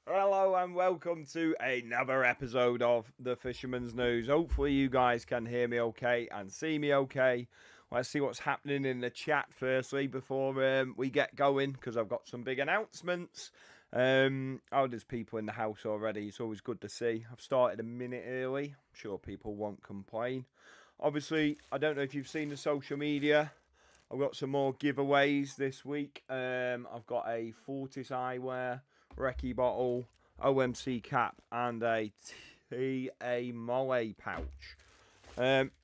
Hello and welcome to another episode of The Fisherman's News. Hopefully you guys can hear me okay and see me okay. Let's see what's happening in the chat firstly before we get going, because I've got some big announcements. There's people in the house already. It's always good to see. I've started a minute early. I'm sure people won't complain. Obviously, I don't know if you've seen the social media. I've got some more giveaways this week. I've got a Fortis eyewear, Recce bottle, OMC cap, and a TA Mole pouch.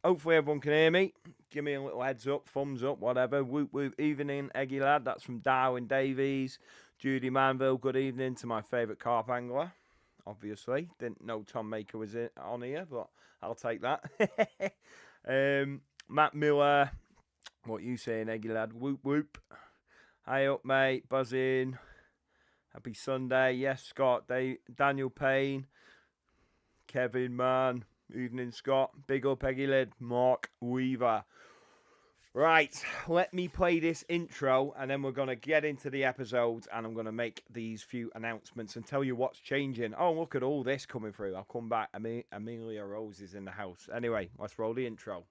Hopefully everyone can hear me. Give me a little heads up, thumbs up, whatever. Whoop whoop, evening, Eggy lad. That's from Darwin Davies. Judy Manville, good evening to my favourite carp angler. Obviously, didn't know Tom Maker was on here, but I'll take that. Matt Miller. What you saying, Eggy lad? Whoop whoop. Hi up, mate. Buzzing. Happy Sunday. Yes, Scott. Daniel Payne. Kevin Mann. Evening, Scott. Big up, Eggy lad. Mark Weaver. Right, let me play this intro and then we're going to get into the episodes and I'm going to make these few announcements and tell you what's changing. Oh, look at all this coming through. I'll come back. Amelia Rose is in the house. Anyway, let's roll the intro.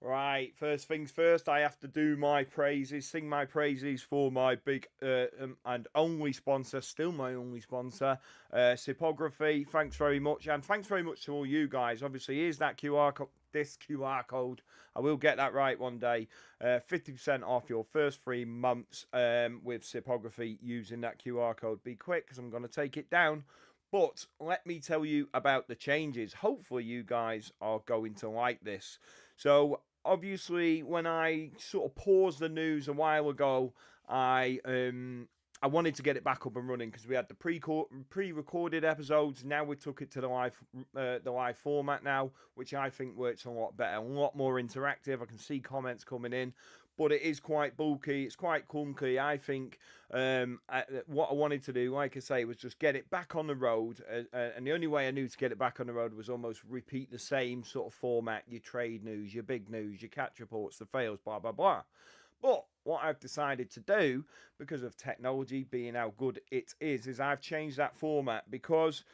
Right, first things first, I have to do my praises, sing my praises for my big and only sponsor, still my only sponsor, Sipography. Thanks very much, and thanks very much to all you guys. Obviously, here's that this QR code. I will get that right one day. 50% off your first 3 months with Sipography using that QR code. Be quick, because I'm going to take it down. But let me tell you about the changes. Hopefully, you guys are going to like this. So, obviously, when I sort of paused the news a while ago, I wanted to get it back up and running because we had the pre-recorded episodes. Now we took it to the live format now, which I think works a lot better, a lot more interactive. I can see comments coming in, but it is quite bulky. It's quite clunky. I think what I wanted to do, like I say, was just get it back on the road. And the only way I knew to get it back on the road was almost repeat the same sort of format: your trade news, your big news, your catch reports, the fails, blah blah blah. But what I've decided to do, because of technology being how good it is I've changed that format because,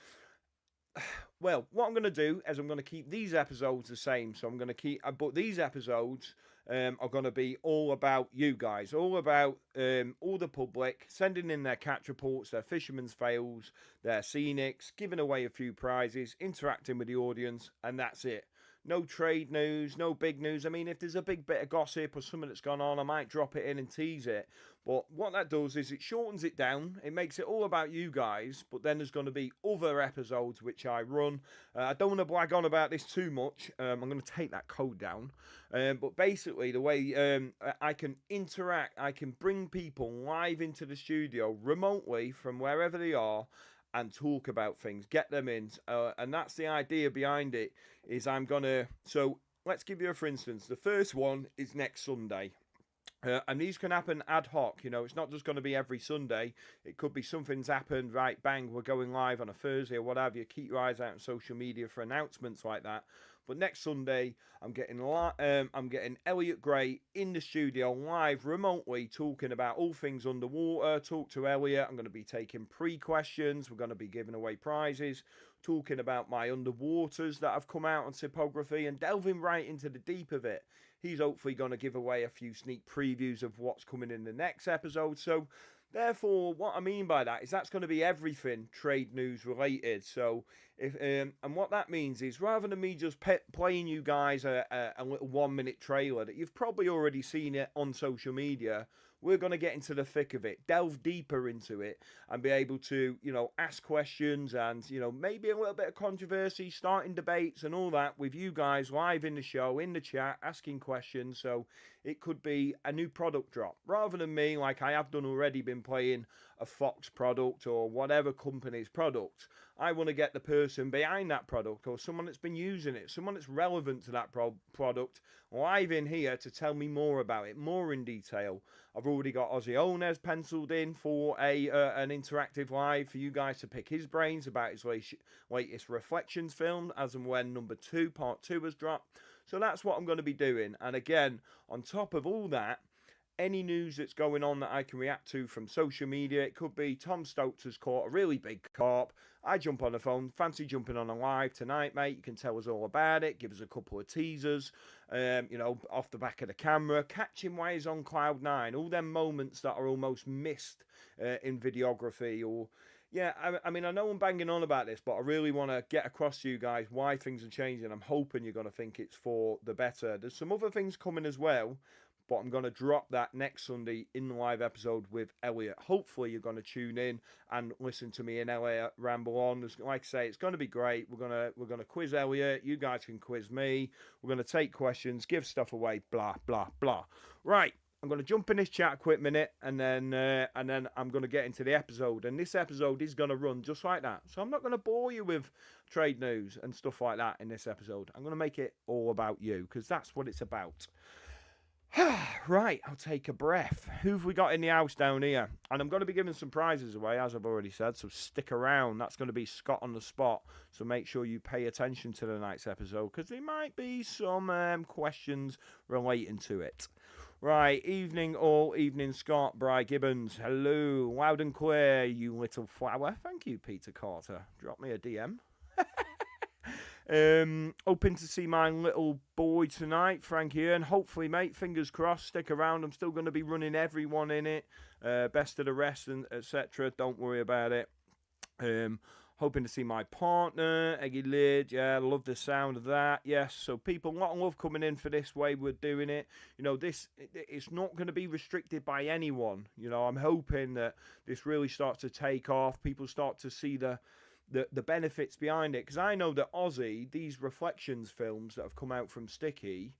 well, what I'm going to do is I'm going to keep these episodes the same. So I'm going to keep, but these episodes are going to be all about you guys, all about all the public sending in their catch reports, their fishermen's fails, their scenics, giving away a few prizes, interacting with the audience, and that's it. No trade news, no big news. I mean, if there's a big bit of gossip or something that's gone on, I might drop it in and tease it. But what that does is it shortens it down. It makes it all about you guys. But then there's going to be other episodes which I run. I don't want to blag on about this too much. I'm going to take that code down. But basically, the way I can interact, I can bring people live into the studio remotely from wherever they are and talk about things, get them in, and that's the idea behind it. Is I'm gonna, so let's give you a for instance. The first one is next Sunday. And these can happen ad hoc, you know, it's not just going to be every Sunday. It could be something's happened, right, bang, we're going live on a Thursday or whatever. You keep your eyes out on social media for announcements like that. But next Sunday, I'm getting Elliot Gray in the studio live remotely talking about all things underwater. Talk to Elliot. I'm going to be taking pre-questions. We're going to be giving away prizes. Talking about my underwaters that have come out on Typography and delving right into the deep of it. He's hopefully going to give away a few sneak previews of what's coming in the next episode. So, therefore, what I mean by that is that's going to be everything trade news related. So, if and what that means is rather than me just playing you guys a little 1 minute trailer that you've probably already seen it on social media, we're going to get into the thick of it, delve deeper into it, and be able to, you know, ask questions and, you know, maybe a little bit of controversy, starting debates and all that with you guys live in the show, in the chat, asking questions. So it could be a new product drop rather than me, like I have done already, been playing a Fox product or whatever company's product. I want to get the person behind that product or someone that's been using it, someone that's relevant to that product live in here to tell me more about it, more in detail. I've already got Ozzy Onez penciled in for an interactive live for you guys to pick his brains about his latest Reflections film, as and when part 2 has dropped. So that's what I'm going to be doing. And again, on top of all that, any news that's going on that I can react to from social media. It could be Tom Stokes has caught a really big carp. I jump on the phone, fancy jumping on a live tonight, mate. You can tell us all about it. Give us a couple of teasers, off the back of the camera. Catch him while he's on cloud nine. All them moments that are almost missed in videography or... Yeah, I mean, I know I'm banging on about this, but I really want to get across to you guys why things are changing. I'm hoping you're going to think it's for the better. There's some other things coming as well, but I'm going to drop that next Sunday in the live episode with Elliot. Hopefully you're going to tune in and listen to me and Elliot ramble on. Like I say, it's going to be great. We're going to quiz Elliot. You guys can quiz me. We're going to take questions, give stuff away, blah, blah, blah. Right. I'm going to jump in this chat a quick minute, and then I'm going to get into the episode. And this episode is going to run just like that. So I'm not going to bore you with trade news and stuff like that in this episode. I'm going to make it all about you, because that's what it's about. Right, I'll take a breath. Who've we got in the house down here? And I'm going to be giving some prizes away, as I've already said, so stick around. That's going to be Scott on the spot, so make sure you pay attention to the night's episode, because there might be some questions relating to it. Right, evening all, evening Scott, Bri Gibbons, hello, loud and clear, you little flower. Thank you, Peter Carter. Drop me a DM. Hoping to see my little boy tonight, Frankie, and hopefully, mate, fingers crossed, stick around. I'm still going to be running everyone in it, best of the rest, and etc. Don't worry about it. Hoping to see my partner, Eggy Lid. Yeah, I love the sound of that. Yes, so people, a lot of love coming in for this way we're doing it. You know, it's not going to be restricted by anyone. You know, I'm hoping that this really starts to take off. People start to see the benefits behind it. Because I know that Ozzy, these Reflections films that have come out from Sticky,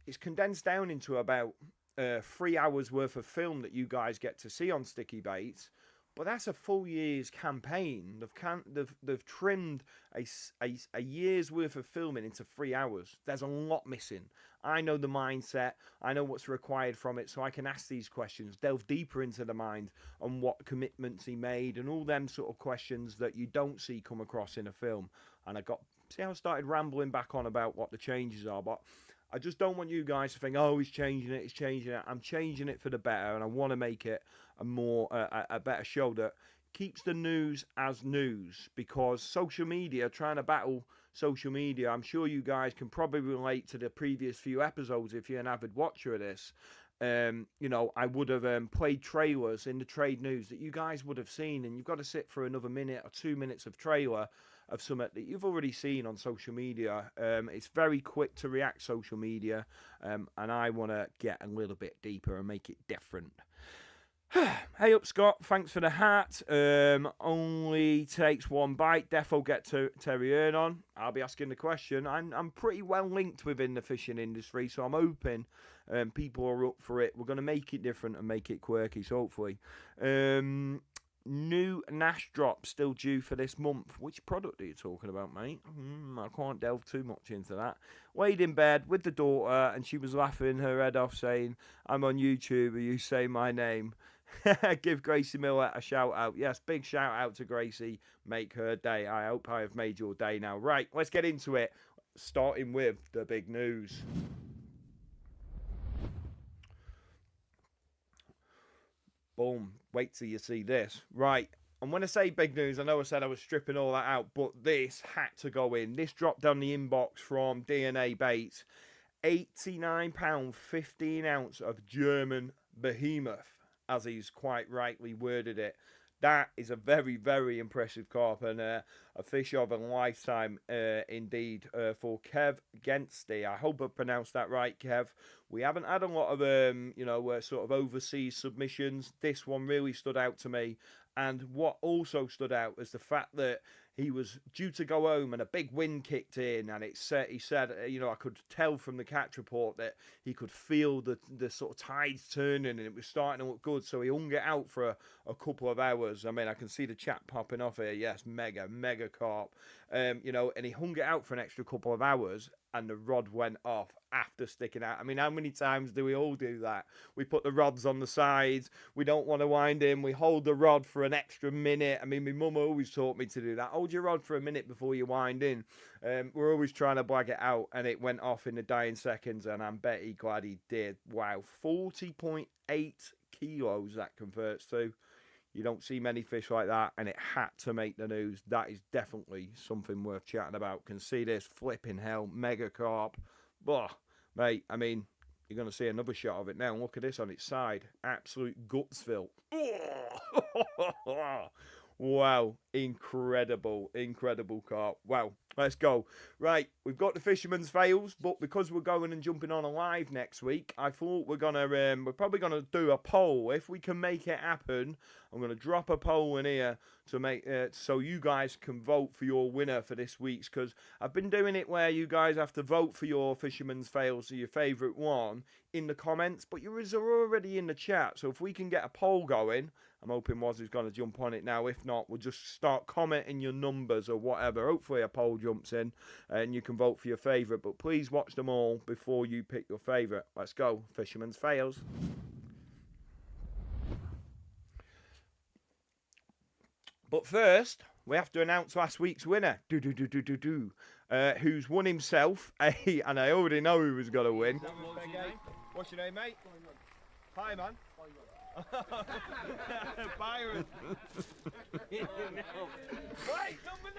it's condensed down into about 3 hours worth of film that you guys get to see on Sticky Baits. But that's a full year's campaign. They've trimmed a year's worth of filming into 3 hours. There's a lot missing. I know the mindset. I know what's required from it, so I can ask these questions, delve deeper into the mind and what commitments he made and all them sort of questions that you don't see come across in a film. And see how I started rambling back on about what the changes are, but I just don't want you guys to think, oh, he's changing it. I'm changing it for the better, and I want to make it a better show that keeps the news as news, because social media, trying to battle social media, I'm sure you guys can probably relate to the previous few episodes if you're an avid watcher of this. I would have played trailers in the trade news that you guys would have seen, and you've got to sit for another minute or 2 minutes of trailer of something that you've already seen on social media. It's very quick to react social media, and I want to get a little bit deeper and make it different. Hey up, Scott. Thanks for the hat. Only takes one bite. Defo get to Terry Earn on. I'll be asking the question. I'm pretty well linked within the fishing industry, so I'm hoping people are up for it. We're going to make it different and make it quirky, so hopefully. New Nash drop still due for this month. Which product are you talking about, mate? I can't delve too much into that. Laid in bed with the daughter, and she was laughing her head off, saying, I'm on YouTube, and you say my name. Give Gracie Miller a shout out. Yes, big shout out to Gracie. Make her day. I hope I have made your day now. Right, let's get into it. Starting with the big news. Boom. Wait till you see this. Right. And when I say big news, I know I said I was stripping all that out, but this had to go in. This dropped down the inbox from DNA Baits. £89, 15 ounce of German behemoth, as he's quite rightly worded it. That is a very, very impressive carp, and a fish of a lifetime indeed for Kev Gensty. I hope I pronounced that right, Kev. We haven't had a lot of, sort of overseas submissions. This one really stood out to me. And what also stood out was the fact that he was due to go home and a big wind kicked in, and he said, I could tell from the catch report that he could feel the sort of tides turning and it was starting to look good, so he hung it out for a couple of hours. I mean, I can see the chat popping off here. Yes, mega carp. And he hung it out for an extra couple of hours, and the rod went off after sticking out. I mean, how many times do we all do that? We put the rods on the sides, we don't want to wind in, we hold the rod for an extra minute. I mean, my mum always taught me to do that. Hold your rod for a minute before you wind in. We're always trying to blag it out, and it went off in the dying seconds, and I'm betty glad he did. Wow, 40.8 kilos that converts to. You don't see many fish like that, and it had to make the news. That is definitely something worth chatting about. Can see this flipping hell, mega carp. Bah, mate, I mean, you're going to see another shot of it now. Look at this on its side. Absolute gutsville. Wow, incredible carp. Wow, let's go. Right, we've got the fisherman's fails, but because we're going and jumping on a live next week, I thought we're probably gonna do a poll. If we can make it happen, I'm gonna drop a poll in here to make so you guys can vote for your winner for this week's, because I've been doing it where you guys have to vote for your fisherman's fails, so your favourite one, in the comments, but yours are already in the chat. So if we can get a poll going, I'm hoping Woz is going to jump on it now. If not, we'll just start commenting your numbers or whatever. Hopefully a poll jumps in and you can vote for your favourite. But please watch them all before you pick your favourite. Let's go. Fisherman's fails. But first, we have to announce last week's winner. Who's won himself and I already know who was going to win. What's your name, mate? Hi, man. Byron. Wait, number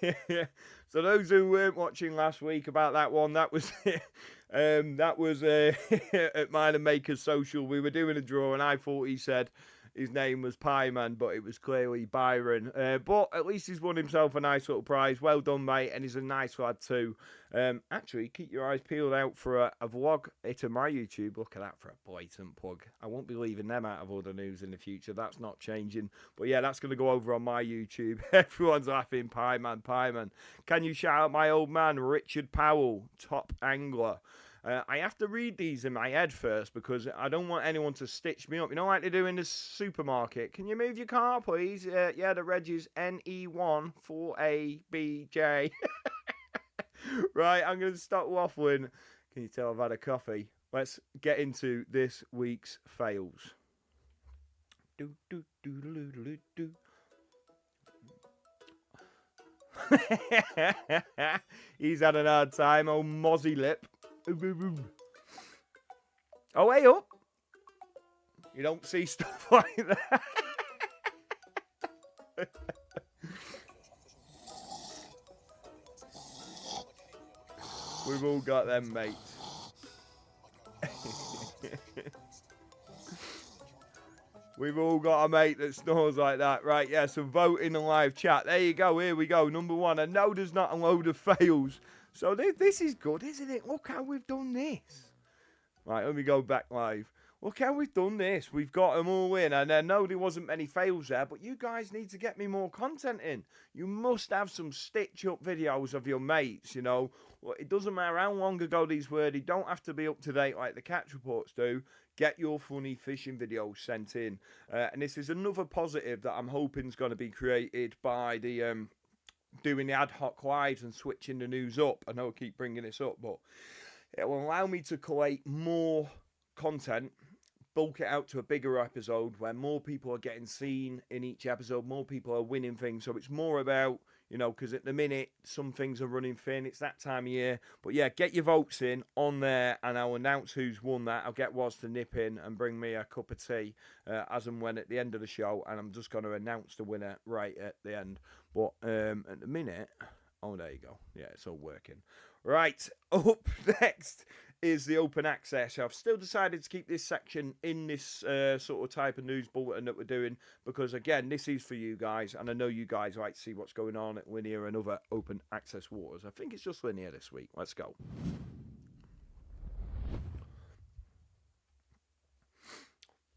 9. So those who weren't watching last week about that one, that was at Mine and Maker's social. We were doing a draw, and I thought he said his name was Pieman, but it was clearly Byron. But at least he's won himself a nice little prize. Well done, mate, and he's a nice lad too. Actually, keep your eyes peeled out for a vlog hit on my YouTube. Look at that for a blatant plug. I won't be leaving them out of all the news in the future. That's not changing. But yeah, that's going to go over on my YouTube. Everyone's laughing. Pieman. Can you shout out my old man, Richard Powell, top angler? I have to read these in my head first because I don't want anyone to stitch me up. You know, like they do in the supermarket. Can you move your car, please? Yeah, the reg is NE1 4ABJ. Right, I'm going to stop waffling. Can you tell I've had a coffee? Let's get into this week's fails. He's had a hard time, old Mozzie Lip. Oh, hey up. You don't see stuff like that. We've all got them, mates. We've all got a mate that snores like that. Right, yeah, so vote in the live chat. There you go, here we go. Number 1. I know there's not a load of fails. So this is good, isn't it? Look how we've done this. Right, let me go back live. Look how we've done this. We've got them all in. And I know there wasn't many fails there, but you guys need to get me more content in. You must have some stitch-up videos of your mates, you know. It doesn't matter how long ago these were. They don't have to be up to date like the catch reports do. Get your funny fishing videos sent in. And this is another positive that I'm hoping is going to be created by the doing the ad hoc lives and switching the news up. I know I keep bringing this up, but it will allow me to collate more content, bulk it out to a bigger episode where more people are getting seen in each episode, more people are winning things. So it's more about, you know, because at the minute some things are running thin. It's that time of year. But yeah, get your votes in on there and I'll announce who's won that. I'll get Woz to nip in and bring me a cup of tea as and when at the end of the show, and I'm just going to announce the winner right at the end. But at the minute, oh, there you go. Yeah, it's all working. Right, up next is the open access. I've still decided to keep this section in this sort of type of news bulletin that we're doing because, again, this is for you guys, and I know you guys like to see what's going on at Linear and other open access waters. I think it's just Linear this week. Let's go.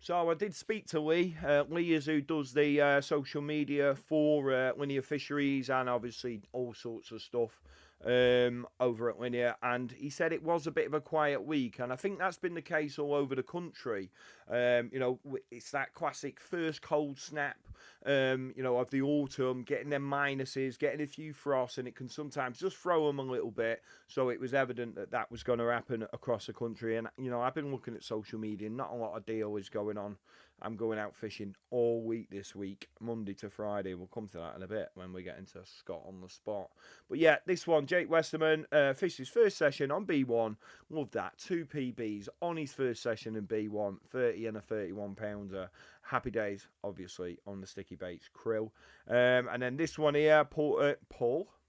So I did speak to Lee. Lee is who does the social media for Linear Fisheries and obviously all sorts of stuff over at Linear. And he said it was a bit of a quiet week. And I think that's been the case all over the country. It's that classic first cold snap, of the autumn, getting them minuses, getting a few frosts, and it can sometimes just throw them a little bit. So it was evident that that was going to happen across the country. And, I've been looking at social media, not a lot of deal is going on. I'm going out fishing all week this week, Monday to Friday. We'll come to that in a bit when we get into Scott on the spot. But yeah, this one, Jake Westerman, fished his first session on B1. Love that. 2 PBs on his first session in B1, 30 and a 31 pounder. Happy days, obviously, on the Sticky Baits krill. And then this one here, Paul.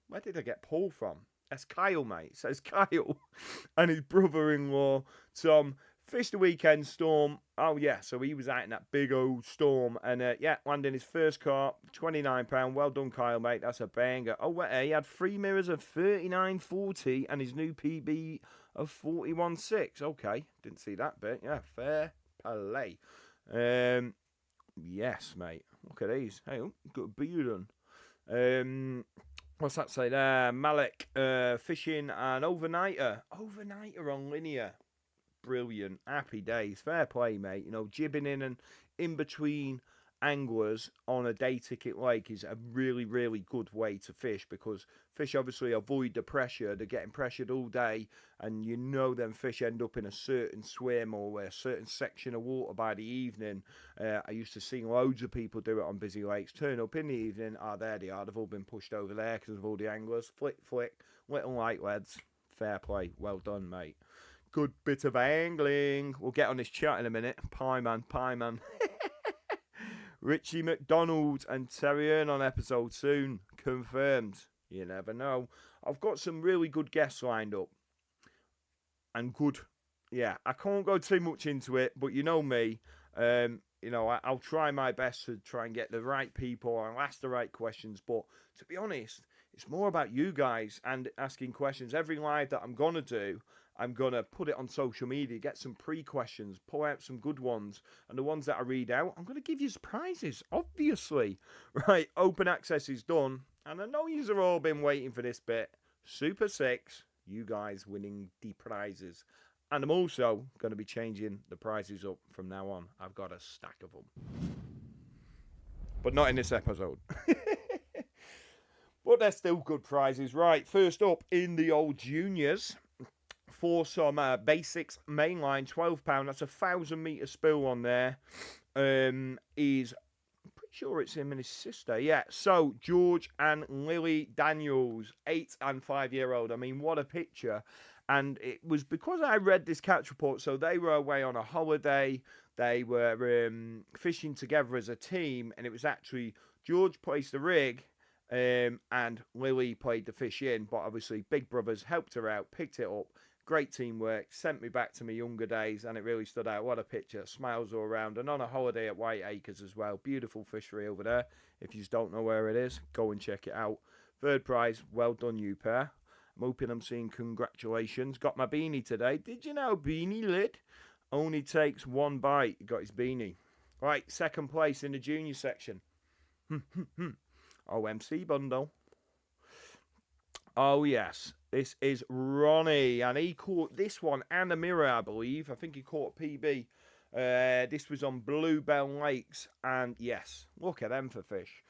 Where did I get Paul from? That's Kyle, mate. It says Kyle. And his brother-in-law, Tom, fished the weekend storm. Oh, yeah, so he was out in that big old storm. And, landing his first carp, 29 pound. Well done, Kyle, mate. That's a banger. Oh, wait, he had 3 mirrors of 39.40 and his new PB of 41.6. Okay, didn't see that bit. Yeah, fair play. Yes, mate. Look at these. Hey, got a beard on. What's that say there? Malik, fishing an overnighter. Overnighter on Linear. Brilliant. Happy days. Fair play, mate. Jibbing in and in between anglers on a day ticket lake is a really, really good way to fish, because fish obviously avoid the pressure. They're getting pressured all day, and them fish end up in a certain swim or a certain section of water by the evening. I used to see loads of people do it on busy lakes, turn up in the evening, there they are, they've all been pushed over there because of all the anglers. Flick, little light leads. Fair play. Well done, mate. Good bit of angling. We'll get on this chat in a minute. Pie man. Richie McDonald and Terry Earn on episode soon. Confirmed. You never know. I've got some really good guests lined up. And good. Yeah, I can't go too much into it, but you know me. I'll try my best to try and get the right people and ask the right questions. But to be honest, it's more about you guys and asking questions. Every live that I'm going to do, I'm going to put it on social media, get some pre-questions, pull out some good ones. And the ones that I read out, I'm going to give you prizes, obviously. Right, open access is done. And I know you've all been waiting for this bit. Super 6, you guys winning the prizes. And I'm also going to be changing the prizes up from now on. I've got a stack of them. But not in this episode. But they're still good prizes. Right, first up in the old juniors, for some basics mainline, £12. That's a 1,000 metre spill on there. Is pretty sure it's him and his sister. Yeah, so George and Lily Daniels, 8 and 5-year-old. I mean, what a picture. And it was because I read this catch report. So they were away on a holiday. They were fishing together as a team. And it was actually George placed the rig and Lily played the fish in. But obviously, big brothers helped her out, picked it up. Great teamwork, sent me back to my younger days, and it really stood out. What a picture. Smiles all around. And on a holiday at White Acres as well. Beautiful fishery over there. If you don't know where it is, go and check it out. Third prize, well done, you pair. I'm hoping I'm seeing congratulations. Got my beanie today. Did you know beanie lid only takes 1 bite? Got his beanie. Right, second place in the junior section. OMC bundle. Oh, yes. This is Ronnie, and he caught this one and a mirror, I believe. I think he caught a PB. This was on Bluebell Lakes, and yes, look at them for fish.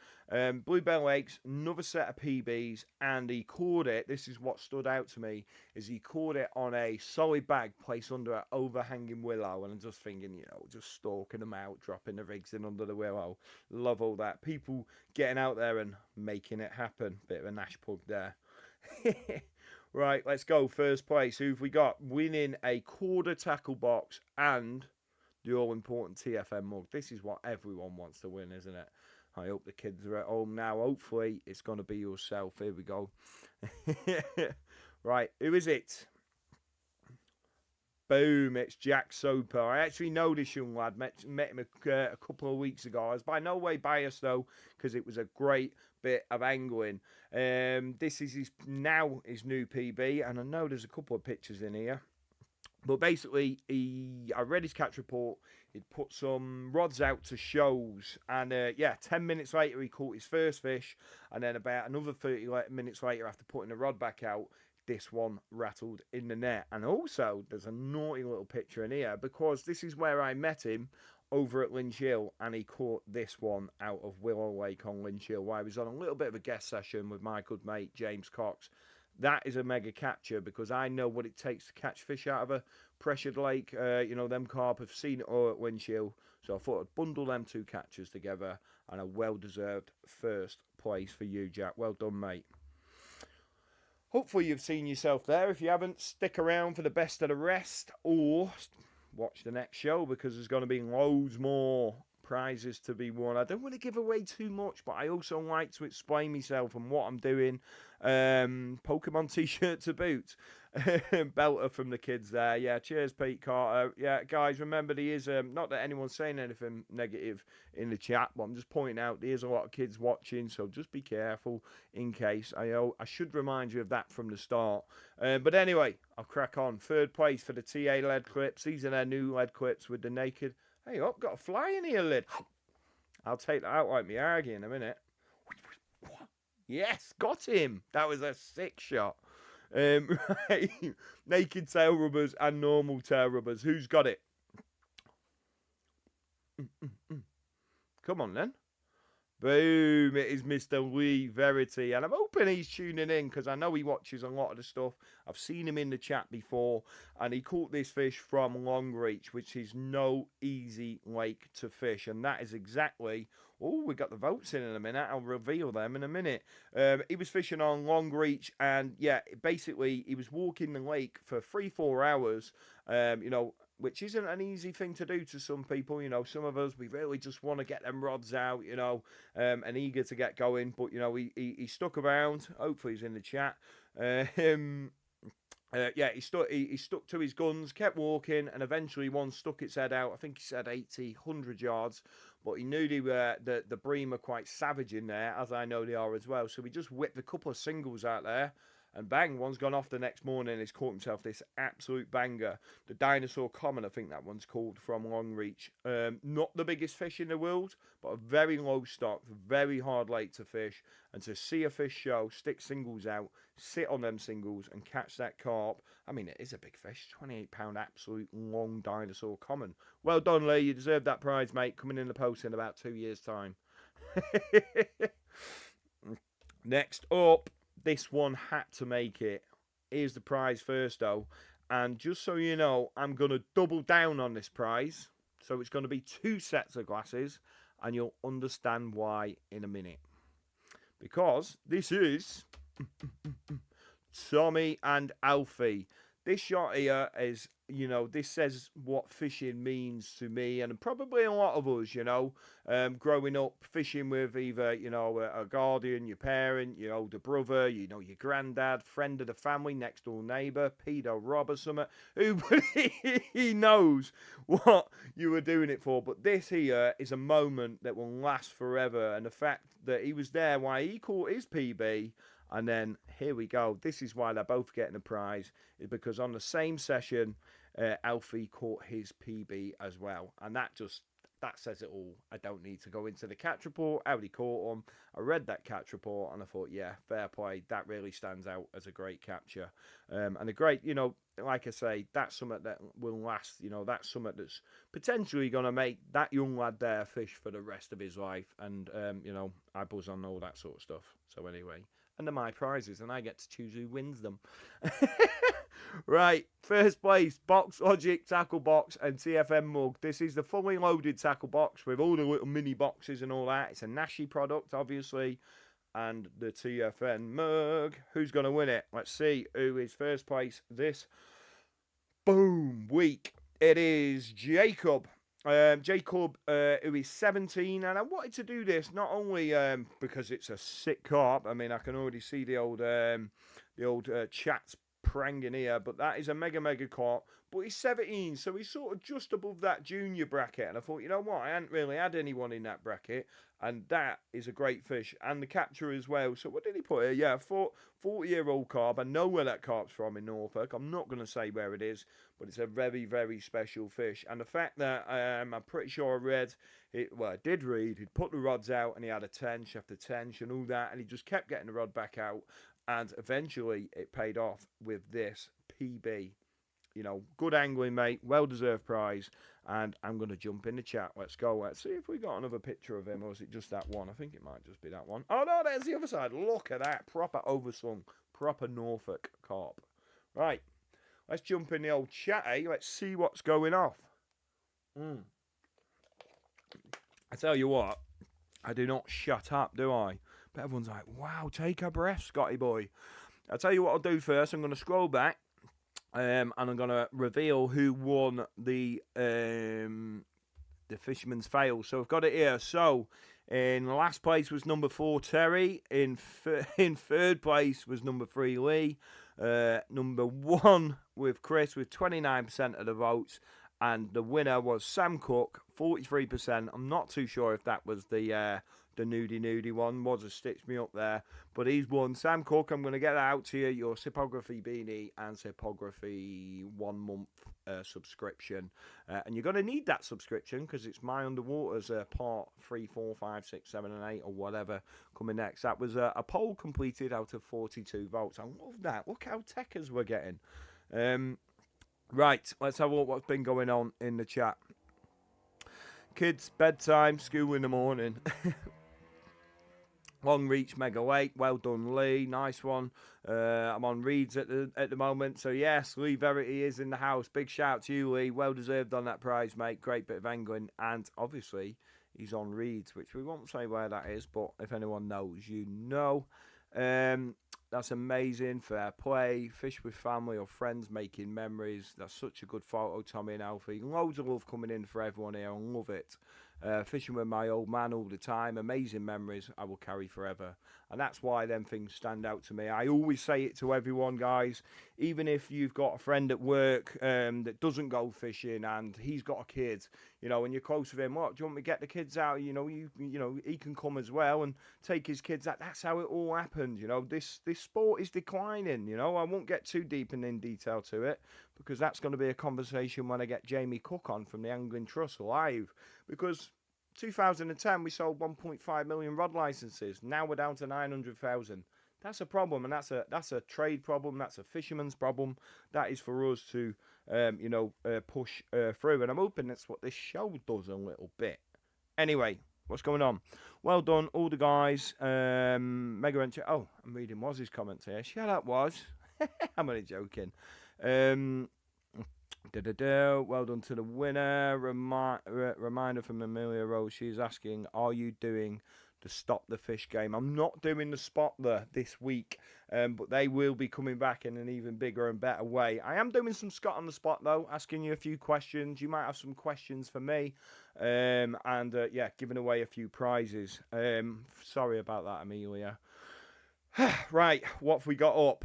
Bluebell Lakes, another set of PBs, and he caught it. This is what stood out to me, is he caught it on a solid bag placed under an overhanging willow, and I'm just thinking, just stalking them out, dropping the rigs in under the willow. Love all that. People getting out there and making it happen. Bit of a Nash plug there. Right, let's go. First place. Who've we got? Winning a quarter tackle box and the all-important TFM mug. This is what everyone wants to win, isn't it? I hope the kids are at home now. Hopefully, it's going to be yourself. Here we go. Right, who is it? Boom, it's Jack Soper. I actually know this young lad. Met him a couple of weeks ago. I was by no way biased, though, because it was a great bit of angling. This is his new PB, and I know there's a couple of pictures in here. But basically, I read his catch report. He'd put some rods out to shows, and yeah, 10 minutes later he caught his first fish, and then about another 30 minutes later, after putting the rod back out, this one rattled in the net. And also, there's a naughty little picture in here because this is where I met him over at Lynch Hill, and he caught this one out of Willow Lake on Lynch Hill, where I was on a little bit of a guest session with my good mate James Cox. That is a mega catcher because I know what it takes to catch fish out of a pressured lake. Them carp have seen it all at Lynch Hill, so I thought I'd bundle them two catches together, and a well-deserved first place for you, Jack. Well done, mate. Hopefully you've seen yourself there. If you haven't, stick around for the best of the rest, or watch the next show because there's going to be loads more prizes to be won. I don't want to give away too much, but I also like to explain myself and what I'm doing. Pokemon t-shirt to boot. Belter from the kids there. Yeah, cheers, Pete Carter. Yeah, guys, remember there is, not that anyone's saying anything negative in the chat, but I'm just pointing out there's a lot of kids watching, so just be careful in case. I should remind you of that from the start. But anyway, I'll crack on. Third place for the TA lead clips. These are their new lead clips with the naked. Hey, up, got a fly in here, lid. I'll take that out like me Argy in a minute. Yes, got him. That was a sick shot. Right. Naked tail rubbers and normal tail rubbers. Who's got it? Come on, then. Boom, it is Mr. Lee Verity, and I'm hoping he's tuning in because I know he watches a lot of the stuff. I've seen him in the chat before, and he caught this fish from Longreach, which is no easy lake to fish, and that is exactly... Oh, we got the votes in a minute. I'll reveal them in a minute. He was fishing on Longreach, and yeah, basically he was walking the lake for 3-4 hours, which isn't an easy thing to do to some people. Some of us, we really just want to get them rods out, and eager to get going. But, he stuck around. Hopefully he's in the chat. He stuck to his guns, kept walking, and eventually one stuck its head out. I think he said 80, 100 yards. But he knew the bream are quite savage in there, as I know they are as well. So he just whipped a couple of singles out there. And bang, one's gone off the next morning and he's caught himself this absolute banger. The Dinosaur Common, I think that one's called, from Longreach. Not the biggest fish in the world, but a very low stock, very hard lake to fish. And to see a fish show, stick singles out, sit on them singles and catch that carp. I mean, it is a big fish, 28-pound absolute long Dinosaur Common. Well done, Lee. You deserve that prize, mate. Coming in the post in about 2 years' time. Next up. This one had to make it. Here's the prize first, though. And just so you know, I'm going to double down on this prize. So it's going to be 2 sets of glasses. And you'll understand why in a minute. Because this is Tommy and Alfie. This shot here is, this says what fishing means to me and probably a lot of us, growing up fishing with either, a guardian, your parent, your older brother, your granddad, friend of the family, next door neighbour, pedo Rob or something. He knows what you were doing it for. But this here is a moment that will last forever. And the fact that he was there while he caught his PB. And then, here we go. This is why they're both getting a prize. Is because on the same session, Alfie caught his PB as well. And that says it all. I don't need to go into the catch report, how he caught them. I read that catch report and I thought, yeah, fair play. That really stands out as a great capture. And a great, like I say, that's something that will last. That's something that's potentially going to make that young lad there fish for the rest of his life. And, I buzz on all that sort of stuff. So anyway... And they're my prizes, and I get to choose who wins them. Right, first place, Box Logic tackle box and TFM mug. This is the fully loaded tackle box with all the little mini boxes and all that. It's a Nashi product, obviously, and the TFN mug. Who's going to win it? Let's see who is first place this week. It is Jacob. Jacob, who is 17, and I wanted to do this not only because it's a sick carp. I mean, I can already see the old chats pranging here, but that is a mega carp. But he's 17, so he's sort of just above that junior bracket. And I thought, you know what, I hadn't really had anyone in that bracket, and that is a great fish. And the capture as well. So what did he put here? Yeah, 40-year-old carp. I know where that carp's from in Norfolk. I'm not going to say where it is, but it's a very, very special fish. And the fact that I'm pretty sure I read it, well, I did read, he'd put the rods out and he had a tench after tench and all that, and he just kept getting the rod back out. And eventually it paid off with this PB. You know, good angling, mate. Well-deserved prize. And I'm going to jump in the chat. Let's go. Let's see if we got another picture of him, or is it just that one? I think it might just be that one. Oh, no, there's the other side. Look at that. Proper overslung. Proper Norfolk carp. Right. Let's jump in the old chat, eh? Let's see what's going off. I tell you what, I do not shut up, do I? But everyone's like, wow, take a breath, Scotty boy. I'll tell you what I'll do first. I'm going to scroll back. And I'm going to reveal who won the Fisherman's Fail. So I've got it here. So in last place was number 4, Terry. In third place was number 3, Lee. Number 1 with Chris with 29% of the votes. And the winner was Sam Cook, 43%. I'm not too sure if that was the nudie one. Was a stitch me up there. But he's won. Sam Cook, I'm going to get that out to you. Your Sipography beanie and Sipography 1 month subscription. And you're going to need that subscription because it's My Underwater's part 3, 4, 5, 6, 7 and 8 or whatever coming next. That was a poll completed out of 42 votes. I love that. Look how techers we're getting. Right, let's have a look what's been going on in the chat. Kids, bedtime, school in the morning. Long reach, mega weight. Well done, Lee. Nice one. I'm on reeds at the moment. So, yes, Lee Verity is in the house. Big shout to you, Lee. Well deserved on that prize, mate. Great bit of angling. And, obviously, he's on reeds, which we won't say where that is. But if anyone knows, you know. That's amazing. Fair play. Fish with family or friends making memories. That's such a good photo, Tommy and Alfie. Loads of love coming in for everyone here. I love it. Fishing with my old man all the time. Amazing memories I will carry forever. And that's why them things stand out to me. I always say it to everyone, guys. Even if you've got a friend at work that doesn't go fishing and he's got a kid, you know, and you're close with him, what, do you want me to get the kids out? You know, he can come as well and take his kids out. That's how it all happened. You know, this sport is declining. You know, I won't get too deep and in detail to it because that's going to be a conversation when I get Jamie Cook on from the Angling Trust live. Because 2010 we sold 1.5 million rod licenses. Now we're down to 900,000. That's a problem, and that's a trade problem. That's a fisherman's problem. That is for us to, push through. And I'm hoping that's what this show does a little bit. Anyway, what's going on? Well done, all the guys. Mega entry. Oh, I'm reading Waz's comments here. Shut up, Waz. I'm only joking. Well done to the winner. Reminder from Amelia Rose. She's asking, are you doing the Stop the Fish game? I'm not doing the Spotler this week, but they will be coming back in an even bigger and better way. I am doing some Scott on the Spot, though, asking you a few questions. You might have some questions for me, and giving away a few prizes. Sorry about that, Amelia. Right, what have we got up?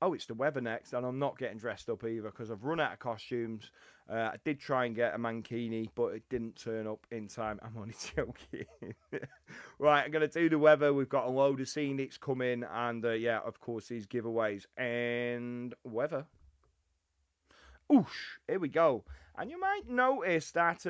Oh, it's the weather next, and I'm not getting dressed up either because I've run out of costumes. I did try and get a mankini, but it didn't turn up in time. I'm only joking. Right, I'm going to do the weather. We've got a load of scenics coming, and of course, these giveaways. And weather. Oosh, here we go. And you might notice that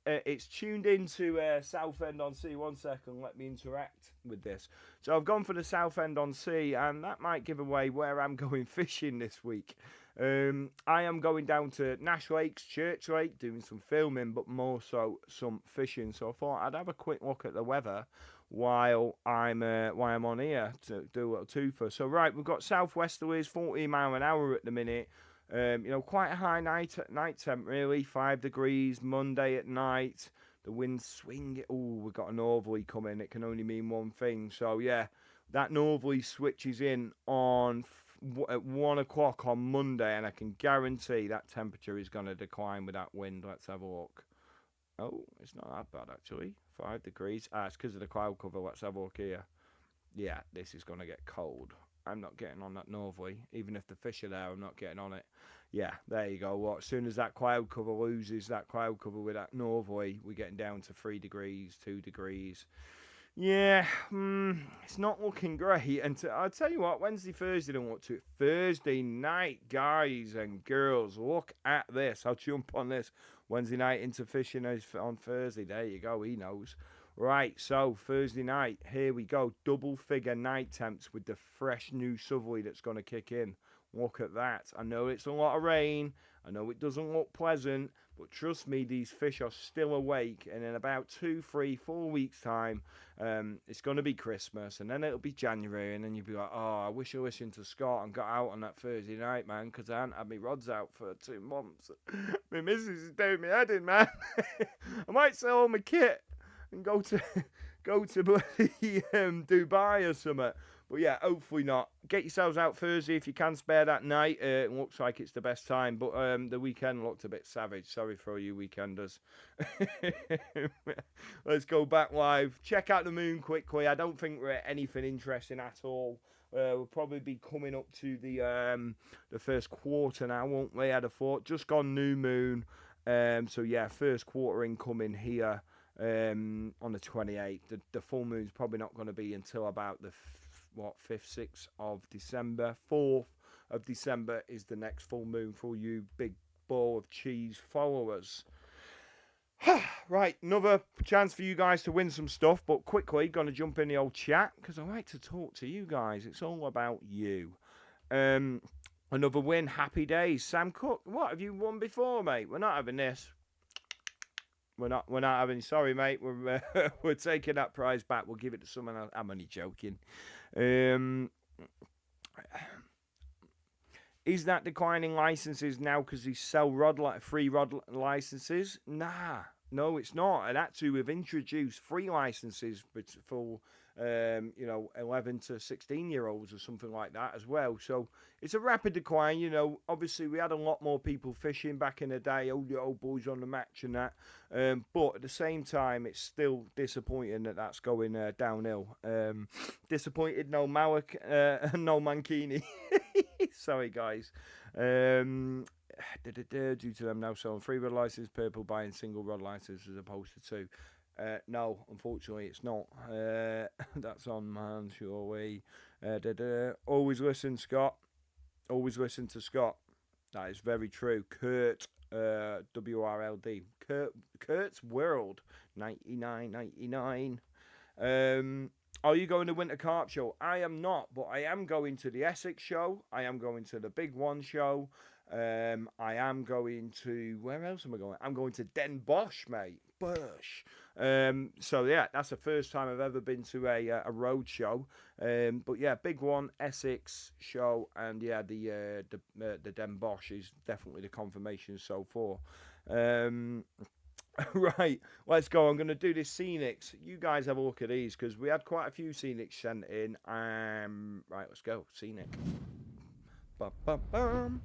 it's tuned into Southend on Sea. 1 second, let me interact with this. So I've gone for the Southend on Sea, and that might give away where I'm going fishing this week. I am going down to Nash Lakes, Church Lake, doing some filming, but more so some fishing. So I thought I'd have a quick look at the weather while I'm on here to do a little twofer. So right, we've got southwesterlies, 14 mile an hour at the minute. Quite a high night temp really, 5 degrees. Monday at night, the wind swing. Oh, we've got a northerly coming. It can only mean one thing. So yeah, that northerly switches in at 1 o'clock on Monday, and I can guarantee that temperature is going to decline with that wind. Let's have a look. Oh, it's not that bad actually. 5 degrees. It's because of the cloud cover. Let's have a look here. Yeah, this is going to get cold. I'm not getting on that northerly. Even if the fish are there, I'm not getting on it. Yeah, there you go. What? As soon as that cloud cover loses that cloud cover with that northerly, we're getting down to 3 degrees, 2 degrees. Yeah, it's not looking great. And I'll tell you what, Wednesday, Thursday don't look too. Thursday night, guys and girls, look at this. I'll jump on this. Wednesday night into fishing on Thursday. There you go. He knows. Right, so Thursday night, here we go. Double figure night temps with the fresh new southerly that's going to kick in. Look at that. I know it's a lot of rain. I know it doesn't look pleasant. But trust me, these fish are still awake. And in about 2, 3, 4 weeks' time, it's going to be Christmas. And then it'll be January. And then you'll be like, oh, I wish I listened to Scott and got out on that Thursday night, man. Because I hadn't had my rods out for 2 months. My missus is doing me head in, man. I might sell all my kit and go to bloody Dubai or something. But yeah, hopefully not. Get yourselves out Thursday if you can spare that night. It looks like it's the best time, but the weekend looked a bit savage. Sorry for all you weekenders. Let's go back live. Check out the moon quickly. I don't think we're at anything interesting at all. We'll probably be coming up to the first quarter now, won't we? I'd have thought. Just gone new moon. So yeah, first quarter incoming here on the 28th. The full moon's probably not going to be until about the 5th, 6th of December. 4th of December is the next full moon for you big ball of cheese followers. Right, another chance for you guys to win some stuff, but quickly gonna jump in the old chat because I like to talk to you guys. It's all about you. Another win, happy days. Sam Cook, what have you won before, mate? We're not having this. We're not having. Sorry, mate. We're taking that prize back. We'll give it to someone else. I'm only joking. Is that declining licenses now because they sell free rod licenses? Nah, no, it's not. And actually, we've introduced free licenses for 11 to 16-year-olds or something like that as well. So it's a rapid decline. Obviously we had a lot more people fishing back in the day, all the old boys on the match and that. But at the same time, it's still disappointing that that's going downhill. Disappointed, no Malik, no Mankini. Sorry, guys. Due to them now selling free rod licenses, purple buying single rod licenses as opposed to 2. No, unfortunately, it's not. That's on man, surely. Always listen, Scott. Always listen to Scott. That is very true. Kurt, WRLD. Kurt's World, 99.99. Are you going to Winter Carp Show? I am not, but I am going to the Essex show. I am going to the Big One show. I am going to... Where else am I going? I'm going to Den Bosch, mate. Bosch. So yeah, that's the first time I've ever been to a road show. But yeah, Big One, Essex show, and yeah, the Den Bosch is definitely the confirmation so far. Right, let's go. I'm going to do this Scenics. You guys have a look at these because we had quite a few Scenics sent in. Right, let's go. Scenic. Ba-ba-bum.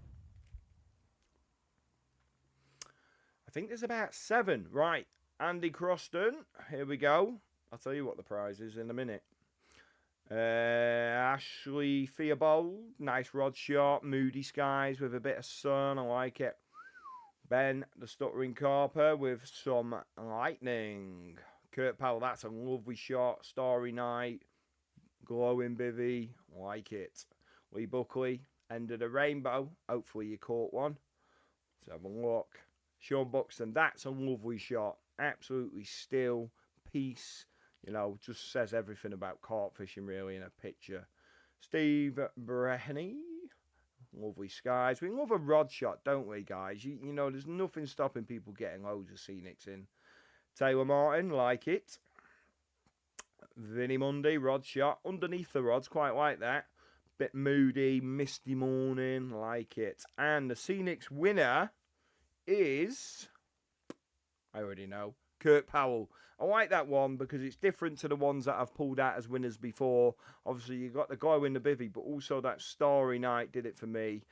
I think there's about 7. Right, Andy Croston. Here we go. I'll tell you what the prize is in a minute. Ashley Theobald. Nice rod shot. Moody skies with a bit of sun. I like it. Ben, the Stuttering Carper with some lightning. Kurt Powell, that's a lovely shot. Starry night. Glowing bivvy. Like it. Lee Buckley, end of the rainbow. Hopefully you caught one. Let's have a look. Sean Buxton, that's a lovely shot. Absolutely still. Peace. Just says everything about carp fishing really in a picture. Steve Breheny. Lovely skies. We love a rod shot, don't we, guys? There's nothing stopping people getting loads of Scenics in. Taylor Martin, like it. Vinny Mundy, rod shot. Underneath the rods, quite like that. Bit moody, misty morning, like it. And the Scenics winner is... I already know. Kurt Powell. I like that one because it's different to the ones that I've pulled out as winners before. Obviously, you got the guy in the bivvy, but also that Starry Night did it for me.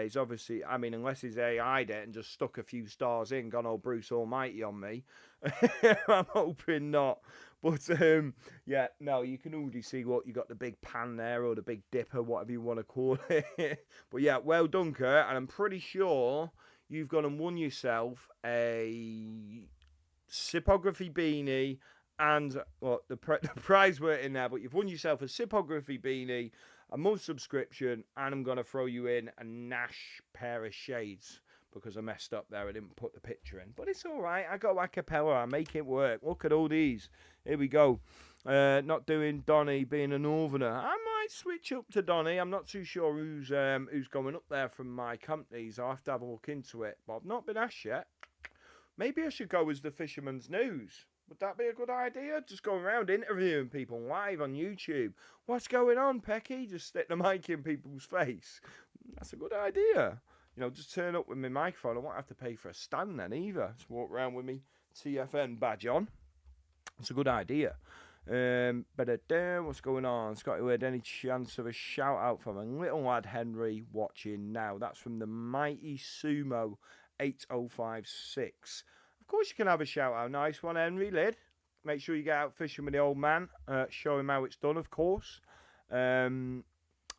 He's obviously, unless he's AI'd it and just stuck a few stars in, gone old Bruce Almighty on me. I'm hoping not. But yeah, no, you can already see what you got, the big pan there, or the big dipper, whatever you want to call it. But yeah, well done, Kurt, and I'm pretty sure you've gone and won yourself a Sipography beanie, and well, the the prize weren't in there, but you've won yourself a Sipography beanie, a month subscription, and I'm gonna throw you in a Nash pair of shades because I messed up there. I didn't put the picture in, but it's all right. I got a cappella. I make it work. Look at all these. Here we go. Not doing Donny being a northerner. I might switch up to Donny. I'm not too sure who's going up there from my companies. I'll have to have a look into it, but I've not been asked yet. Maybe I should go as the Fisherman's News. Would that be a good idea? Just going around interviewing people live on YouTube. What's going on, Pecky? Just stick the mic in people's face. That's a good idea. You know, just turn up with my microphone. I won't have to pay for a stand then either. Just walk around with me TFN badge on. It's a good idea. What's going on? Scotty Wade, any chance of a shout out from a little lad Henry watching now? That's from the Mighty Sumo 8056. Of course you can have a shout out. Nice one, Henry Lid. Make sure you get out fishing with the old man. Show him how it's done, of course.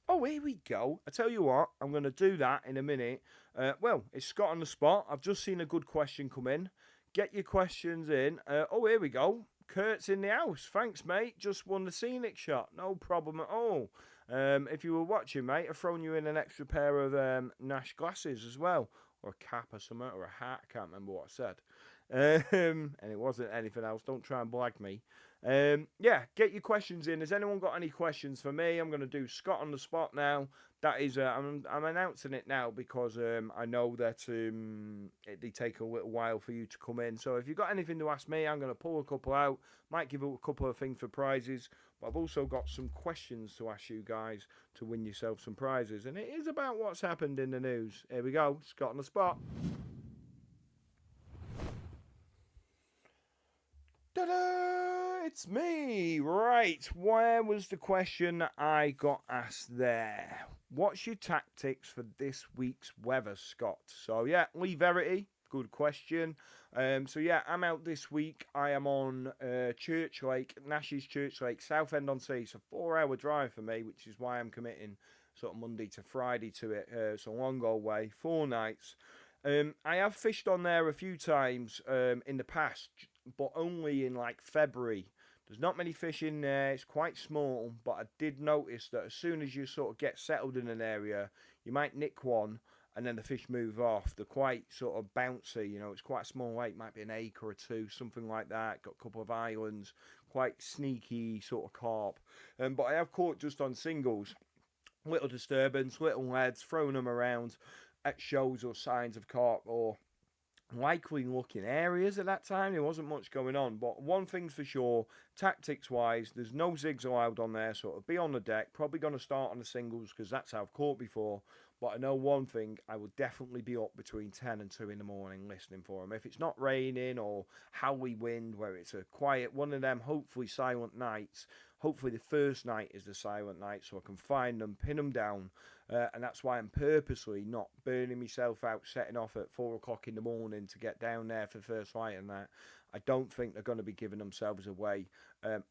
Oh, here we go. I tell you what, I'm going to do that in a minute. Well, it's Scott on the spot. I've just seen a good question come in. Get your questions in. Oh, here we go. Kurt's in the house. Thanks, mate. Just won the scenic shot. No problem at all. If you were watching, mate, I've thrown you in an extra pair of Nash glasses as well. Or a cap or something, or a hat. I can't remember what I said. And it wasn't anything else. Don't try and blag me. Yeah, get your questions in. Has anyone got any questions for me? I'm going to do Scott on the spot now. That is, I'm announcing it now because I know that they take a little while for you to come in. So if you've got anything to ask me, I'm going to pull a couple out. Might give up a couple of things for prizes. But I've also got some questions to ask you guys to win yourself some prizes. And it is about what's happened in the news. Here we go. Scott on the spot. Ta-da! It's me! Right, where was the question I got asked there? What's your tactics for this week's weather, Scott? So yeah, Lee Verity, good question. So yeah, I'm out this week. I am on Church Lake, Nash's Church Lake, Southend-on-Sea. It's a 4-hour drive for me, which is why I'm committing sort of Monday to Friday to it. It's a long old way, 4 nights. I have fished on there a few times in the past, but only in like February. There's not many fish in there. It's quite small, but I did notice that as soon as you sort of get settled in an area, you might nick one, and then the fish move off. They're quite sort of bouncy, you know. It's quite a small lake, might be an acre or two, something like that. Got a couple of islands, quite sneaky sort of carp. But I have caught just on singles. Little disturbance, little leads, throwing them around at shows or signs of carp or likely looking areas at that time. There wasn't much going on, but one thing's for sure, tactics wise, there's no zigs allowed on there, so it'll be on the deck. Probably going to start on the singles because that's how I've caught before. But I know one thing, I will definitely be up between 10 and 2 in the morning listening for them. If it's not raining or howly wind, where it's a quiet one of them, hopefully silent nights. Hopefully the first night is the silent night so I can find them, pin them down. And that's why I'm purposely not burning myself out, setting off at 4 o'clock in the morning to get down there for the first light and that. I don't think they're going to be giving themselves away.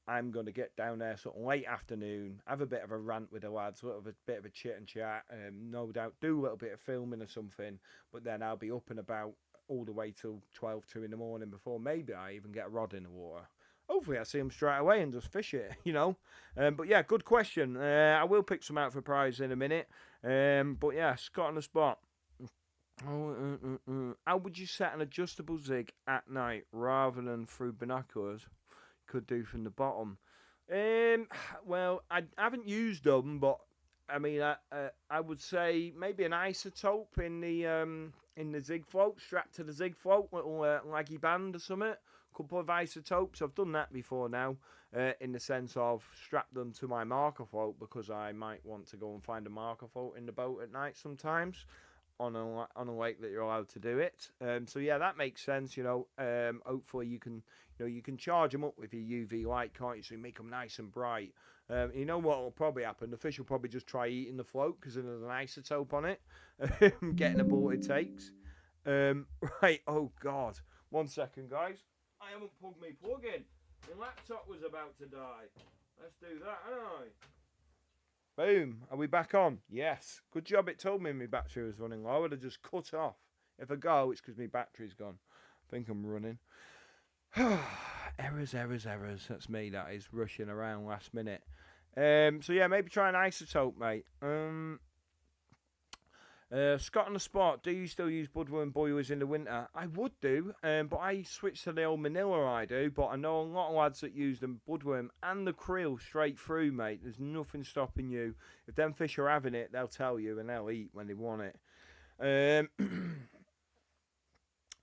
I'm going to get down there sort of late afternoon, have a bit of a rant with the lads, a little bit of a chit and chat, no doubt do a little bit of filming or something, but then I'll be up and about all the way till 12, 2 in the morning before maybe I even get a rod in the water. Hopefully I see them straight away and just fish it, you know. But yeah, good question. I will pick some out for prize in a minute. But yeah, Scott on the spot. How would you set an adjustable zig at night rather than through binoculars? Could do from the bottom. Well, I haven't used them, but I mean, I would say maybe an isotope in the zig float, strapped to the zig float, little laggy band or something. Couple of isotopes. I've done that before now, in the sense of strap them to my marker float because I might want to go and find a marker float in the boat at night sometimes on a lake that you're allowed to do it. So yeah, that makes sense. You know, hopefully you can charge them up with your UV light, can't you? So you make them nice and bright. You know what will probably happen? The fish will probably just try eating the float because there's an isotope on it, getting aborted takes. Right. Oh God. 1 second, guys. I haven't plugged my plug in. My laptop was about to die. Let's do that, aren't I? Boom. Are we back on? Yes. Good job it told me my battery was running low. I would have just cut off. If I go, it's because my battery's gone. I think I'm running. Errors. That's me, that is. Rushing around last minute. So yeah, maybe try an isotope, mate. Scott on the spot, do you still use Budworm boilers in the winter? I would do, but I switched to the old Manila, I do, but I know a lot of lads that use the Budworm and the krill straight through, mate. There's nothing stopping you. If them fish are having it, they'll tell you and they'll eat when they want it.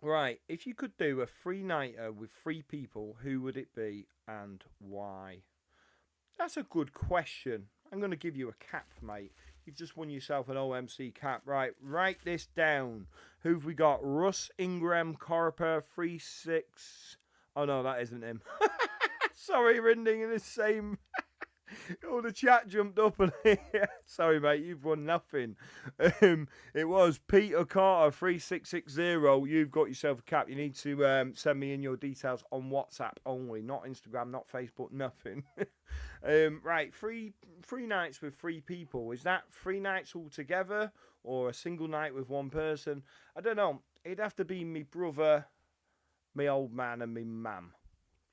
Right, if you could do a free-nighter with 3 people, who would it be and why? That's a good question. I'm going to give you a cap, mate. You've just won yourself an OMC cap. Right, write this down. Who've we got? Russ Ingram, Corper, 36. Oh, no, that isn't him. Sorry, Rinding in the same... Oh, the chat jumped up and sorry, mate, you've won nothing. It was Peter Carter 3660. You've got yourself a cap. You need to send me in your details on WhatsApp only, not Instagram, not Facebook, nothing. Right, three nights with 3 people. Is that 3 nights all together or a single night with 1 person? I don't know. It'd have to be me brother, me old man, and me mum,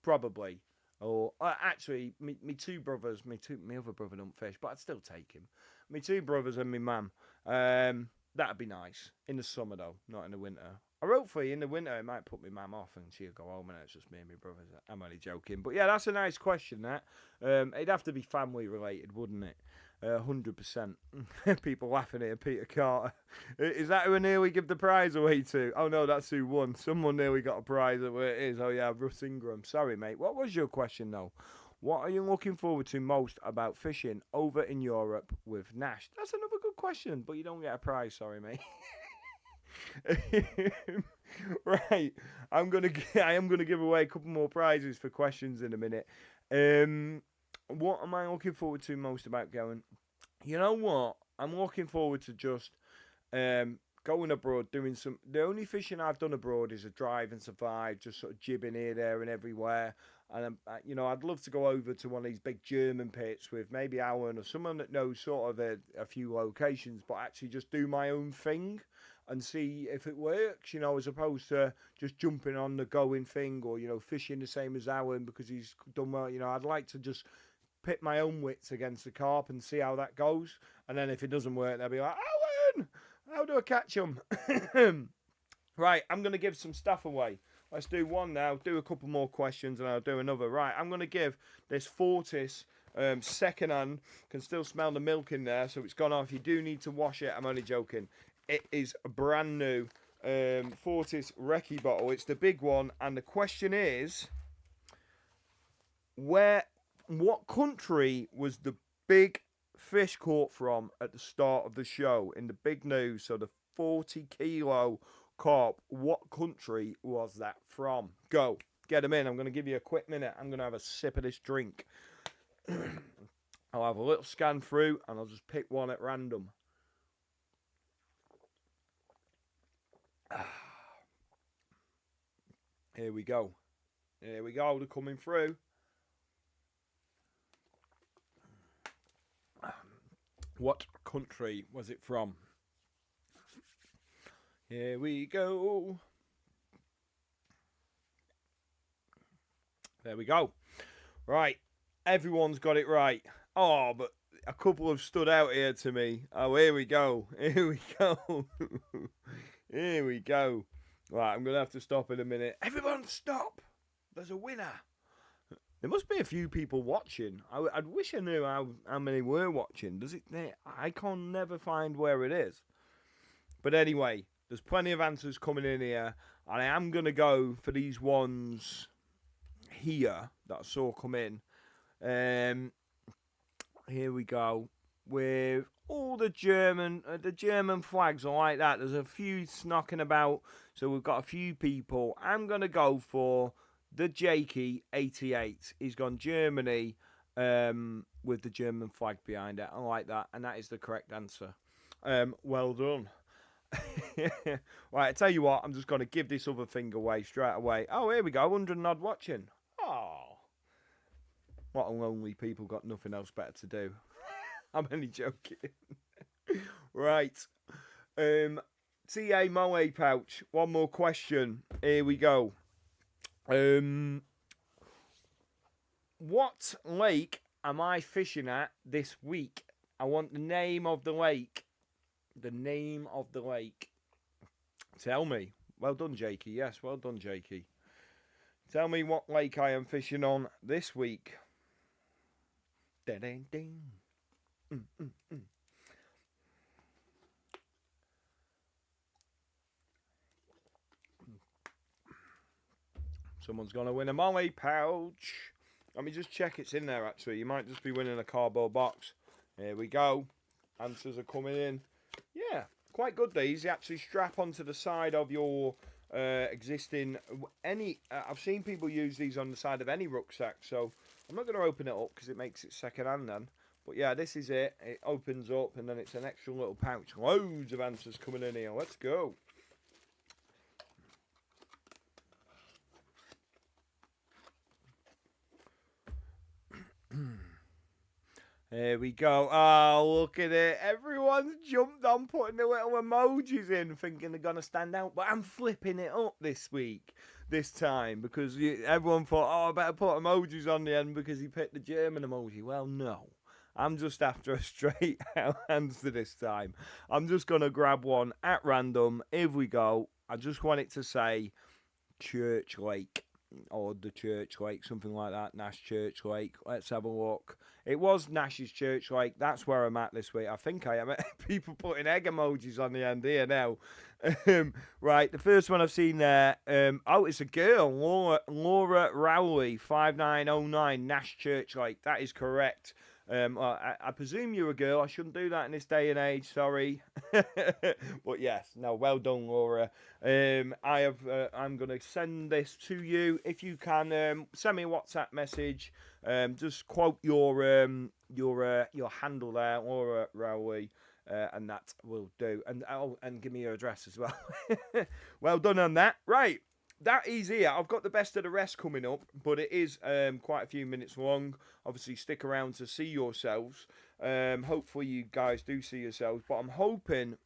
probably. Or actually, me 2 brothers, me other brother don't fish, but I'd still take him. Me 2 brothers and me mum. That'd be nice in the summer though, not in the winter. Or hopefully in the winter it might put my mum off and she'll go home and it's just me and my brothers. I'm only joking, but yeah, that's a nice question. That it'd have to be family related, wouldn't it? 100%. People laughing at Peter Carter. Is that who I nearly give the prize away to? Oh no, that's who won. Someone nearly got a prize at where it is. Oh yeah, Russ Ingram. Sorry, mate. What was your question though? What are you looking forward to most about fishing over in Europe with Nash? That's another good question, but you don't get a prize. Sorry, mate. Right, I am gonna give away a couple more prizes for questions in a minute. What am I looking forward to most about going? You know what? I'm looking forward to just going abroad, doing some... The only fishing I've done abroad is a drive and survive, just sort of jibbing here, there and everywhere. And, you know, I'd love to go over to one of these big German pits with maybe Alan or someone that knows sort of a few locations, but actually just do my own thing and see if it works, you know, as opposed to just jumping on the going thing or, you know, fishing the same as Alan because he's done well. You know, I'd like to just pit my own wits against the carp and see how that goes. And then if it doesn't work, they'll be like, Alan, how do I catch them? Right, I'm going to give some stuff away. Let's do one now, do a couple more questions, and I'll do another. Right, I'm going to give this Fortis second hand. Can still smell the milk in there, so it's gone off. You do need to wash it. I'm only joking. It is a brand new Fortis Recce bottle. It's the big one, and the question is, what country was the big fish caught from at the start of the show in the big news? So the 40-kilo carp, what country was that from? Go, get them in. I'm going to give you a quick minute. I'm going to have a sip of this drink. I'll have a little scan through and I'll just pick one at random. Here we go. Here we go. They're coming through. What country was it from? Here we go. There we go. Right. Everyone's got it right. Oh, but a couple have stood out here to me. Oh, here we go. Here we go. Here we go. Right, I'm going to have to stop in a minute. Everyone stop. There's a winner. There must be a few people watching. I'd wish I knew how many were watching. Does it? I can never find where it is. But anyway, there's plenty of answers coming in here. And I am going to go for these ones here that I saw come in. Here we go. With all the German flags are like that. There's a few knocking about. So we've got a few people. I'm going to go for the Jakey 88. He's gone Germany with the German flag behind it. I like that. And that is the correct answer. Well done. Right, I tell you what. I'm just going to give this other thing away straight away. Oh, here we go. 100 and odd watching. Oh. What a lonely people got nothing else better to do. I'm only joking. Right. TA Moe Pouch. One more question. Here we go. What lake am I fishing at this week? I want the name of the lake. The name of the lake. Tell me. Well done, Jakey. Yes, well done, Jakey. Tell me what lake I am fishing on this week. Ding, ding. Someone's going to win a Molly pouch. Let me just check it's in there, actually. You might just be winning a cardboard box. Here we go. Answers are coming in. Yeah, quite good, these. You actually strap onto the side of your existing... I've seen people use these on the side of any rucksack, so I'm not going to open it up because it makes it second-hand then. But yeah, this is it. It opens up, and then it's an extra little pouch. Loads of answers coming in here. Let's go. Here we go. Oh, look at it. Everyone's jumped on putting the little emojis in, thinking they're going to stand out. But I'm flipping it up this time, because everyone thought, oh, I better put emojis on the end because he picked the German emoji. Well, no. I'm just after a straight out answer this time. I'm just going to grab one at random. Here we go. I just want it to say Church Lake. Or the Church Lake, something like that. Nash Church Lake. Let's have a look. It was Nash's Church Lake. That's where I'm at this week. I think I am. People putting egg emojis on the end here now. Right, the first one I've seen there. Oh, it's a girl. Laura Rowley, 5909, Nash Church Lake. That is correct. Well, I presume you're a girl. I shouldn't do that in this day and age. Sorry, but yes, no, well done, Laura. I'm going to send this to you. If you can, send me a WhatsApp message. Just quote your handle there, Laura Rowley, and that will do. And give me your address as well. Well done on that. Right. That is here. I've got the best of the rest coming up, but it is quite a few minutes long. Obviously, stick around to see yourselves. Hopefully, you guys do see yourselves. But I'm hoping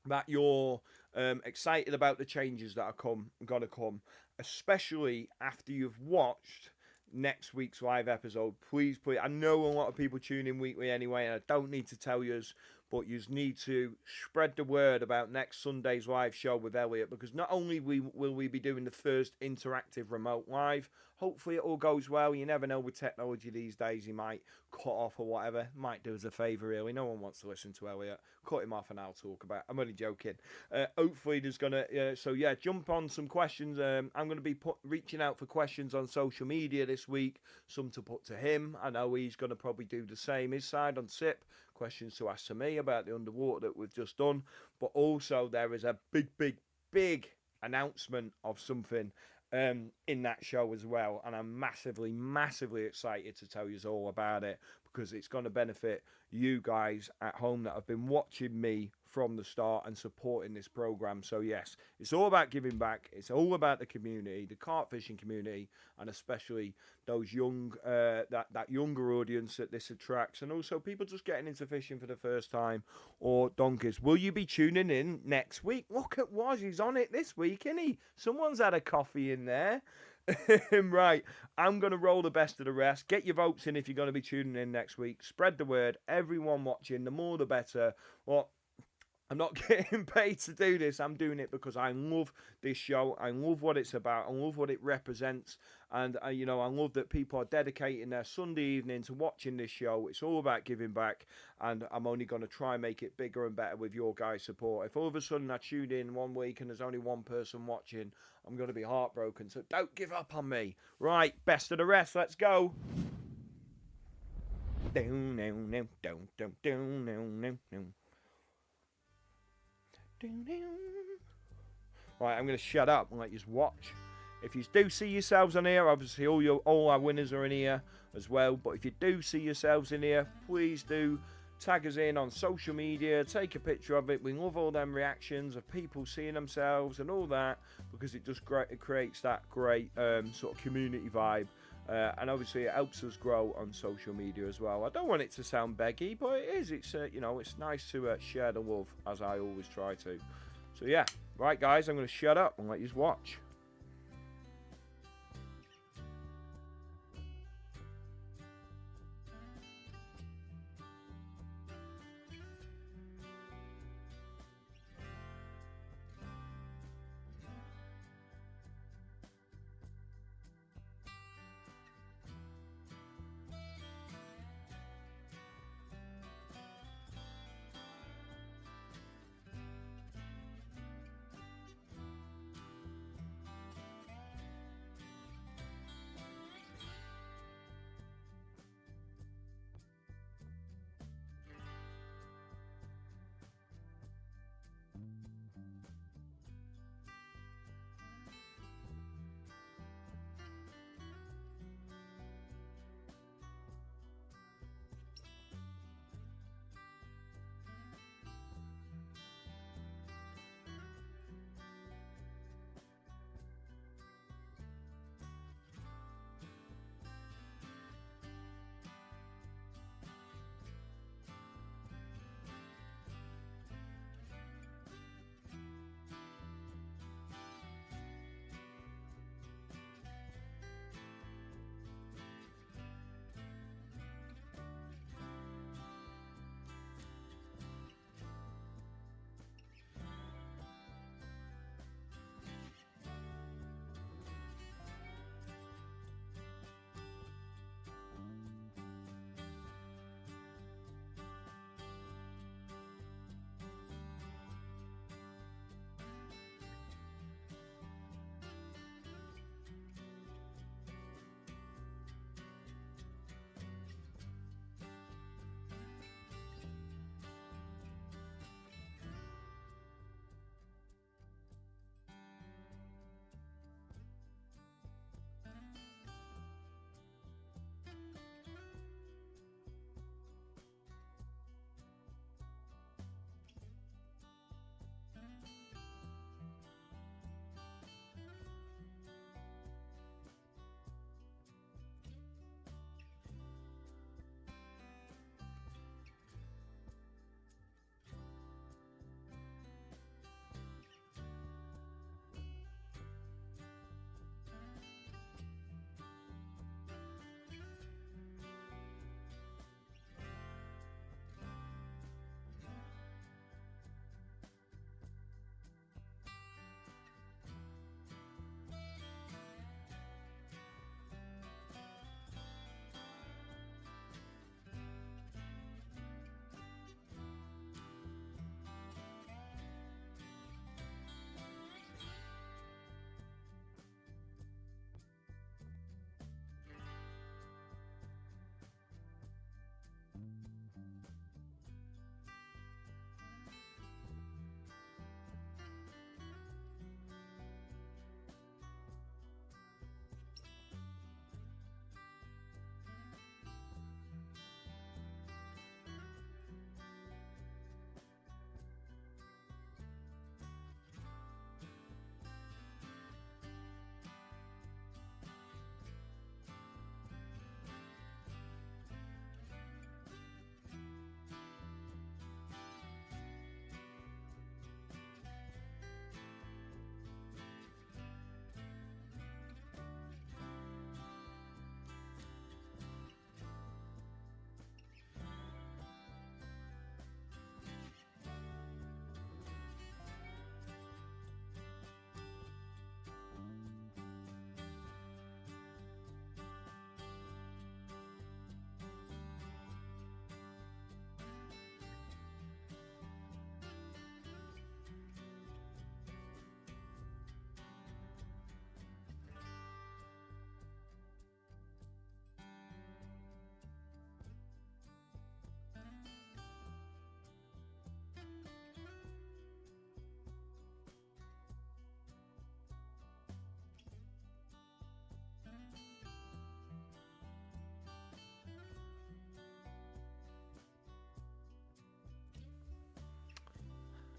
that you're excited about the changes that are gonna come, especially after you've watched next week's live episode. Please. I know a lot of people tune in weekly anyway, and I don't need to tell you. But you need to spread the word about next Sunday's live show with Elliot, because not only will we be doing the first interactive remote live, hopefully it all goes well. You never know with technology these days, he might cut off or whatever. Might do us a favour, really. No one wants to listen to Elliot. Cut him off and I'll talk about it. I'm only joking. Hopefully there's going to... so yeah, jump on some questions. I'm going to be reaching out for questions on social media this week. Some to put to him. I know he's going to probably do the same his side on SIP. Questions to ask to me about the underwater that we've just done. But also there is a big announcement of something in that show as well, and I'm massively excited to tell you all about it, because it's going to benefit you guys at home that have been watching me from the start and supporting this program. So yes, it's all about giving back. It's all about the community, the carp fishing community, and especially those young that younger audience that this attracts, and also people just getting into fishing for the first time, or donkeys. Will you be tuning in next week? Look at Waz, he's on it this week, isn't he? Someone's had a coffee in there. Right, I'm going to roll the best of the rest. Get your votes in if you're going to be tuning in next week. Spread the word. Everyone watching, the more the better. Well, I'm not getting paid to do this. I'm doing it because I love this show. I love what it's about. I love what it represents. And, I love that people are dedicating their Sunday evening to watching this show. It's all about giving back. And I'm only going to try and make it bigger and better with your guys' support. If all of a sudden I tune in one week and there's only one person watching, I'm going to be heartbroken. So don't give up on me. Right, best of the rest. Let's go. Right, I'm going to shut up and let you watch. If you do see yourselves on here, obviously all our winners are in here as well. But if you do see yourselves in here, please do tag us in on social media. Take a picture of it. We love all them reactions of people seeing themselves and all that, because it just creates that great sort of community vibe. And obviously it helps us grow on social media as well. I don't want it to sound beggy, but it is. It's it's nice to share the love, as I always try to. So yeah, right guys, I'm going to shut up and let you watch.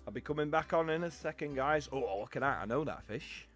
I'll be coming back on in a second, guys. Oh, look at that. I know that fish.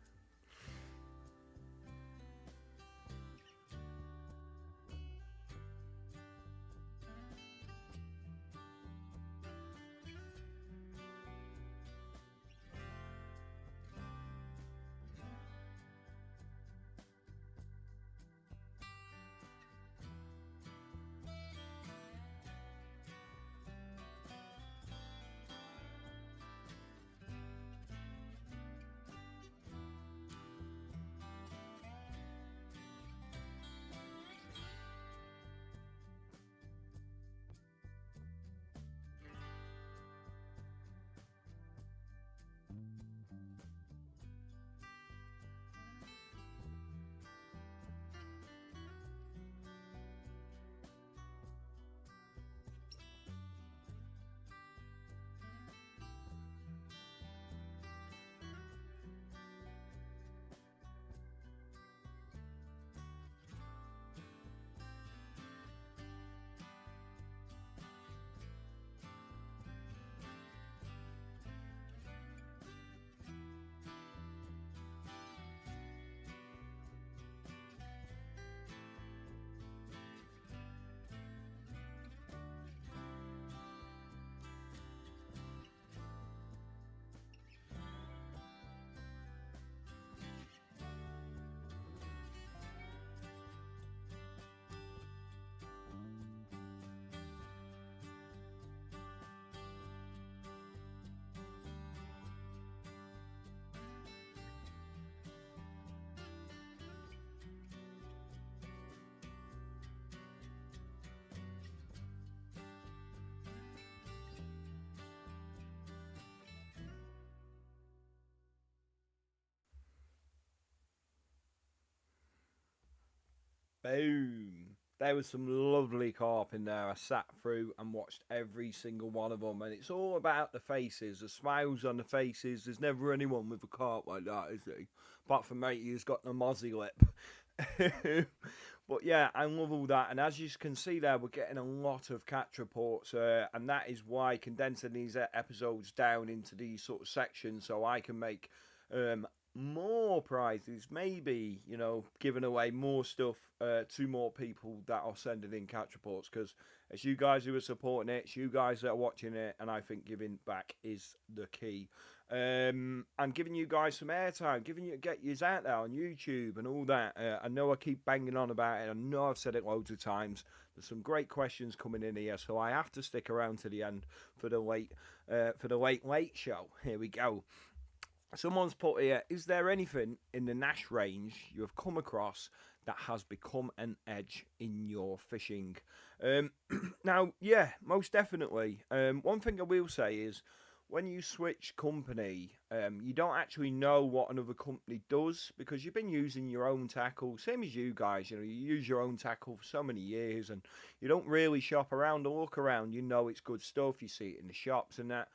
Boom. There was some lovely carp in there. I sat through and watched every single one of them, and it's all about the faces, the smiles on the faces. There's never anyone with a carp like that, is there? Apart from matey who's got the mozzie lip. But yeah, I love all that, and as you can see there, we're getting a lot of catch reports, and that is why condensing these episodes down into these sort of sections so I can make more prizes, maybe, giving away more stuff to more people that are sending in catch reports, because it's you guys who are supporting it, it's you guys that are watching it, and I think giving back is the key. And giving you guys some airtime, get yous out there on YouTube and all that. I know I keep banging on about it. I know I've said it loads of times. There's some great questions coming in here, so I have to stick around to the end for the late show. Here we go. Someone's put here: is there anything in the Nash range you have come across that has become an edge in your fishing? Now, yeah, most definitely. One thing I will say is, when you switch company, you don't actually know what another company does, because you've been using your own tackle, same as you guys. You use your own tackle for so many years, and you don't really shop around or look around. You know it's good stuff. You see it in the shops and that.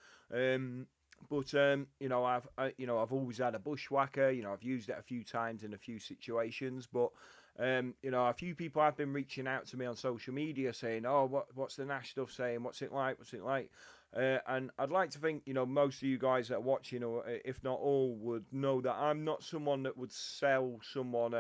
But I've always had a bushwhacker. I've used it a few times in a few situations, but a few people have been reaching out to me on social media saying, "Oh, what's the Nash stuff saying? What's it like? What's it like?" And I'd like to think, most of you guys that are watching, or if not all, would know that I'm not someone that would sell someone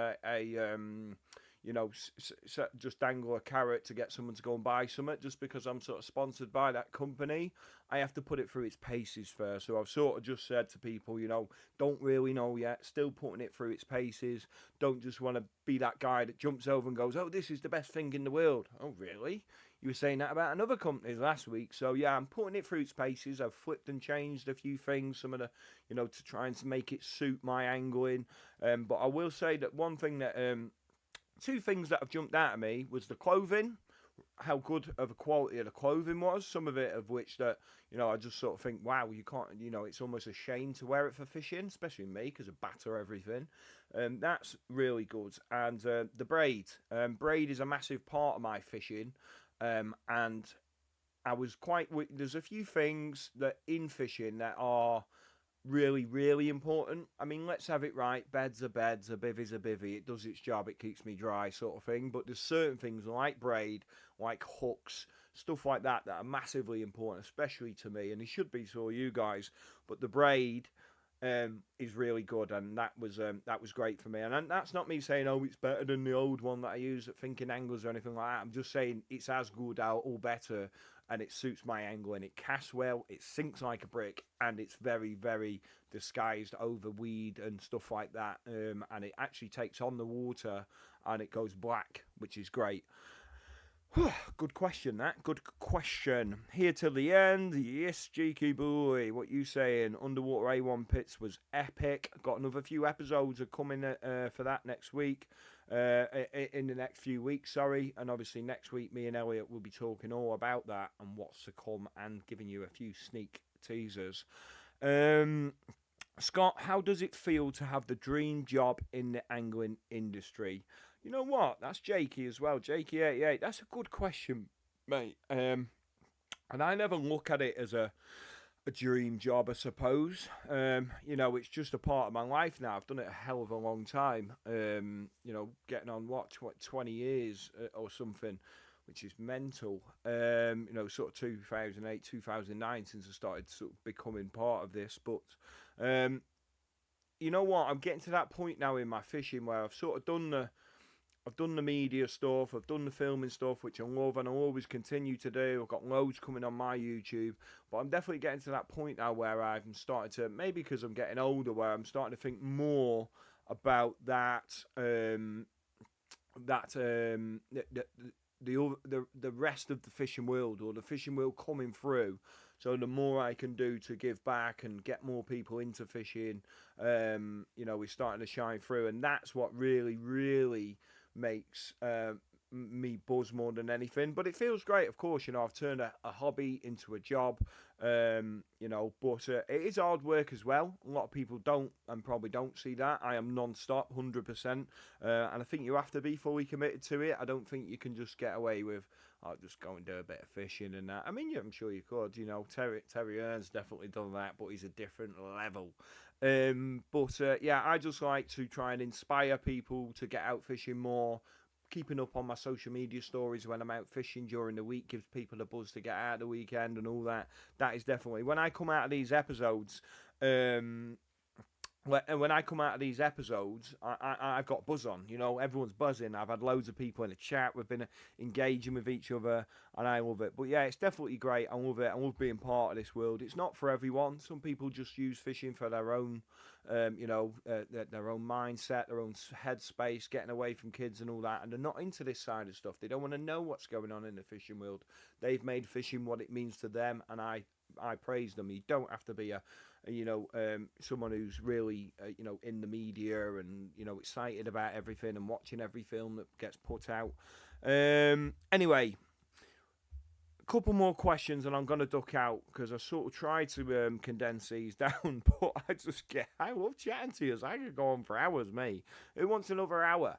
just dangle a carrot to get someone to go and buy something just because I'm sort of sponsored by that company. I have to put it through its paces first. So I've sort of just said to people, don't really know yet, still putting it through its paces. Don't just want to be that guy that jumps over and goes, "Oh, this is the best thing in the world." Oh, really? You were saying that about another company last week. So yeah, I'm putting it through its paces. I've flipped and changed a few things, some of the, to try and make it suit my angling. But I will say that one thing that, two things that have jumped out at me was the clothing, how good of a quality of the clothing was. Some of it of which that, I just sort of think, wow, you can't, it's almost a shame to wear it for fishing, especially me, because I batter everything. That's really good. And the braid. Braid is a massive part of my fishing. And I was there's a few things that in fishing that are really, really important. I mean, let's have it right. Bed's a beds, a bivvy's a bivvy. It does its job, it keeps me dry, sort of thing. But there's certain things like braid, like hooks, stuff like that are massively important, especially to me, and it should be to all you guys. But the braid is really good, and that was great for me. And that's not me saying, oh, it's better than the old one that I use at Thinking Anglers or anything like that. I'm just saying it's as good or better, and it suits my angling. It casts well, it sinks like a brick, and it's very, very disguised over weed and stuff like that. And it actually takes on the water, and it goes black, which is great. Good question, that. Good question. Here till the end. Yes, cheeky boy. What you saying? Underwater A1 Pits was epic. Got another few episodes are coming for that next week. In the next few weeks, sorry. And obviously next week, me and Elliot will be talking all about that and what's to come and giving you a few sneak teasers. Scott, how does it feel to have the dream job in the angling industry? You know what? That's Jakey as well. Jakey88. That's a good question, mate. And I never look at it as a dream job, I suppose. It's just a part of my life now. I've done it a hell of a long time. Getting on 20 years or something, which is mental. Sort of 2008, 2009 since I started sort of becoming part of this. But you know what? I'm getting to that point now in my fishing where I've sort of done the media stuff, I've done the filming stuff, which I love and I'll always continue to do. I've got loads coming on my YouTube, but I'm definitely getting to that point now where I'm starting to, maybe because I'm getting older, where I'm starting to think more about the rest of the fishing world, or the fishing world coming through. So the more I can do to give back and get more people into fishing, we're starting to shine through, and that's what really, really makes me buzz more than anything. But it feels great, of course. You know, I've turned a hobby into a job. You know, but it is hard work as well. A lot of people don't and probably don't see that. I am non-stop, 100%, and I think you have to be fully committed to it. I don't think you can just get away with, I'll just go and do a bit of fishing and that. I mean, yeah, I'm sure you could. You know, Terry Earns definitely done that, but he's a different level. Yeah, I just like to try and inspire people to get out fishing more. Keeping up on my social media stories when I'm out fishing during the week gives people a buzz to get out the weekend and all that. That is definitely when I come out of these episodes. When I come out of these episodes, I've got buzz on. You know, everyone's buzzing. I've had loads of people in the chat. We've been engaging with each other, and I love it. But yeah, it's definitely great. I love it. I love being part of this world. It's not for everyone. Some people just use fishing for their own, their own mindset, their own headspace, getting away from kids and all that. And they're not into this side of stuff. They don't want to know what's going on in the fishing world. They've made fishing what it means to them, and I praise them. You don't have to be someone who's really, in the media and, excited about everything and watching every film that gets put out. Anyway, a couple more questions and I'm going to duck out because I sort of tried to condense these down, but I love chatting to you. I could go on for hours, mate. Who wants another hour?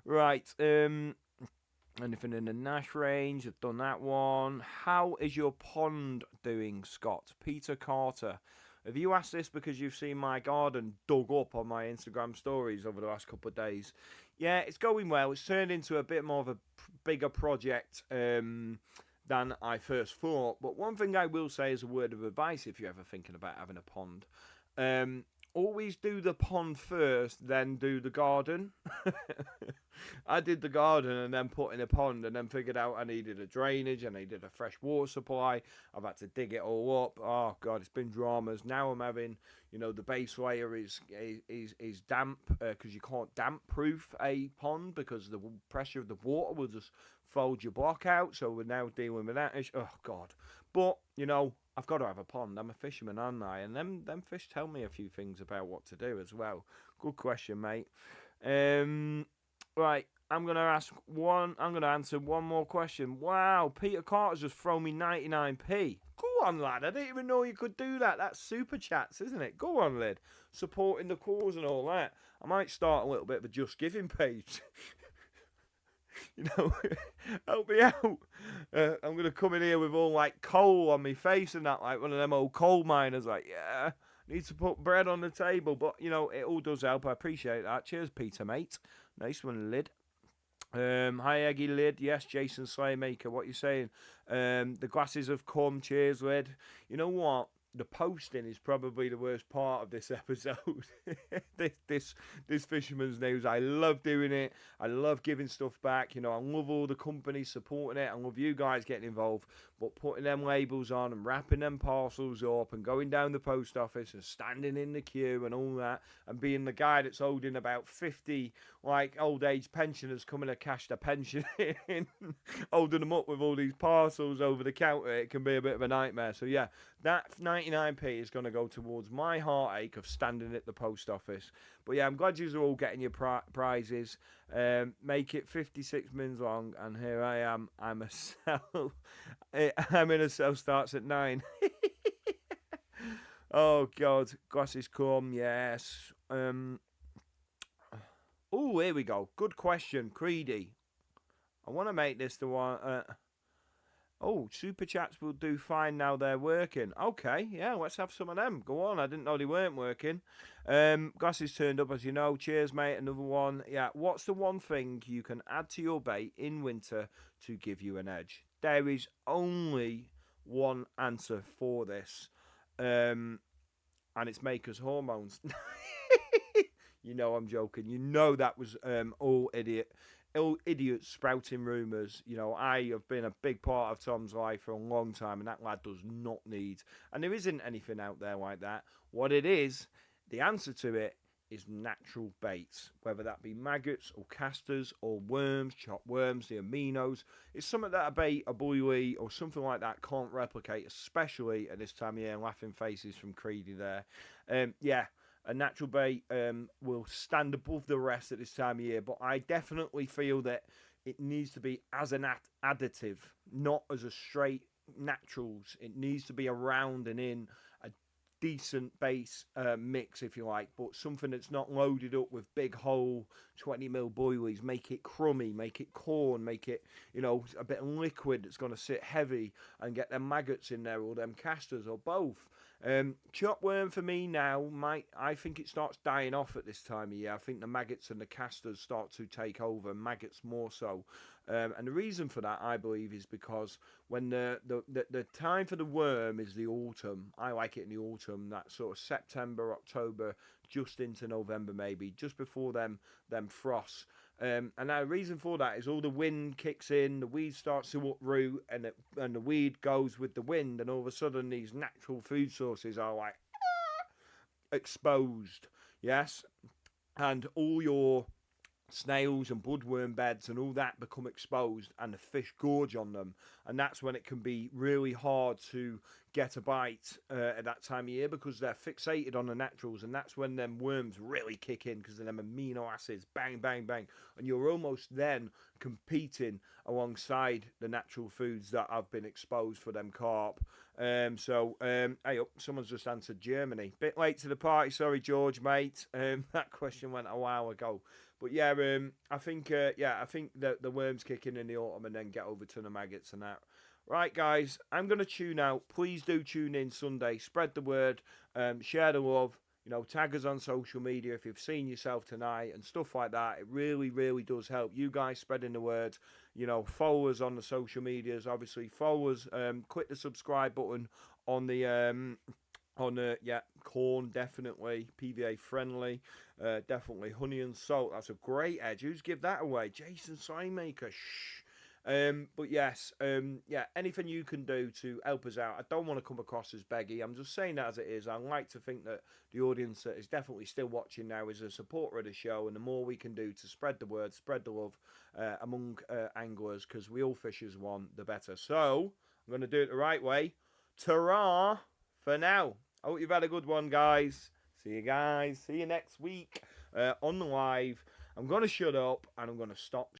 Right, anything in the Nash range? I've done that one. How is your pond doing, Scott? Peter Carter. Have you asked this because you've seen my garden dug up on my Instagram stories over the last couple of days? Yeah, it's going well. It's turned into a bit more of a bigger project than I first thought. But one thing I will say as a word of advice if you're ever thinking about having a pond, always do the pond first, then do the garden. I did the garden and then put in a pond and then figured out I needed a drainage, I needed a fresh water supply. I've had to dig it all up. Oh God, it's been dramas. Now I'm having, the base layer is damp because you can't damp proof a pond because the pressure of the water will just fold your block out. So we're now dealing with that issue. Oh God. But, I've got to have a pond. I'm a fisherman, aren't I? And them fish tell me a few things about what to do as well. Good question, mate. Right, I'm going to answer one more question. Wow, Peter Carter's just thrown me 99p. Go on, lad. I didn't even know you could do that. That's super chats, isn't it? Go on, lad. Supporting the cause and all that. I might start a little bit of a Just Giving page. Help me out. I'm going to come in here with all like coal on my face and that, like one of them old coal miners, like, yeah, need to put bread on the table. But, it all does help. I appreciate that. Cheers, Peter, mate. Nice one, Lid. Hi, Eggy Lid. Yes, Jason Slaymaker. What you saying? The glasses have come. Cheers, Lid. You know what? The posting is probably the worst part of this episode. this Fisherman's News. I love doing it. I love giving stuff back. I love all the companies supporting it. I love you guys getting involved. But putting them labels on and wrapping them parcels up and going down the post office and standing in the queue and all that and being the guy that's holding about 50 like old age pensioners coming to cash their pension in, holding them up with all these parcels over the counter, it can be a bit of a nightmare. So yeah, that 99p is going to go towards my heartache of standing at the post office. But yeah, I'm glad you are all getting your prizes. Make it 56 mins long, and here I am. I'm in a cell starts at 9. Oh God, glasses come. Yes. Oh, here we go. Good question, Creedy. I want to make this the one. Super chats will do fine now they're working. Okay, yeah, let's have some of them. Go on, I didn't know they weren't working. Glasses turned up, as you know. Cheers, mate. Another one. Yeah, what's the one thing you can add to your bait in winter to give you an edge? There is only one answer for this, and it's Maker's Hormones. I'm joking. That was all idiots sprouting rumours. I have been a big part of Tom's life for a long time, and that lad does not need. And there isn't anything out there like that. What it is, the answer to it is natural baits, whether that be maggots or casters or worms, chopped worms, the aminos. It's something that a bait, a buoy, or something like that can't replicate, especially at this time of year. Laughing faces from Creedy there. a natural bait will stand above the rest at this time of year. But I definitely feel that it needs to be as an additive, not as a straight naturals. It needs to be around and in a decent base mix, if you like, but something that's not loaded up with big whole 20 mil boilies. Make it crummy, make it corn, make it, a bit of liquid that's going to sit heavy and get them maggots in there, or them casters, or both. Chop worm for me now, I think it starts dying off at this time of year. I think the maggots and the casters start to take over, maggots more so. And the reason for that, I believe, is because when the time for the worm is the autumn. I like it in the autumn, that sort of September, October, just into November maybe, just before them frosts. And the reason for that is all the wind kicks in, the weed starts to uproot, and the weed goes with the wind, and all of a sudden these natural food sources are like exposed, yes, and all your snails and bloodworm beds and all that become exposed, and the fish gorge on them, and that's when it can be really hard to get a bite at that time of year, because they're fixated on the naturals, and that's when them worms really kick in, because of them amino acids, bang bang bang, and you're almost then competing alongside the natural foods that have been exposed for them carp. Hey up, someone's just answered Germany. Bit late to the party, sorry George, mate. That question went a while ago. But yeah, I think that the worms kick in the autumn and then get over to the maggots and that. Right, guys, I'm going to tune out. Please do tune in Sunday. Spread the word. Share the love. Tag us on social media if you've seen yourself tonight and stuff like that. It really, really does help you guys spreading the word. Follow us on the social medias. Obviously, follow us. Click the subscribe button on the... corn, definitely PVA friendly, definitely honey and salt. That's a great edge. Who's give that away? Jason Sigemaker. Shh. But yes, anything you can do to help us out. I don't want to come across as beggy. I'm just saying that as it is. I like to think that the audience that is definitely still watching now is a supporter of the show, and the more we can do to spread the word, spread the love among anglers, because we all fish as one, the better. So I'm going to do it the right way. Ta-ra for now. I hope you've had a good one, guys. See you guys. See you next week on the live. I'm going to shut up and I'm going to stop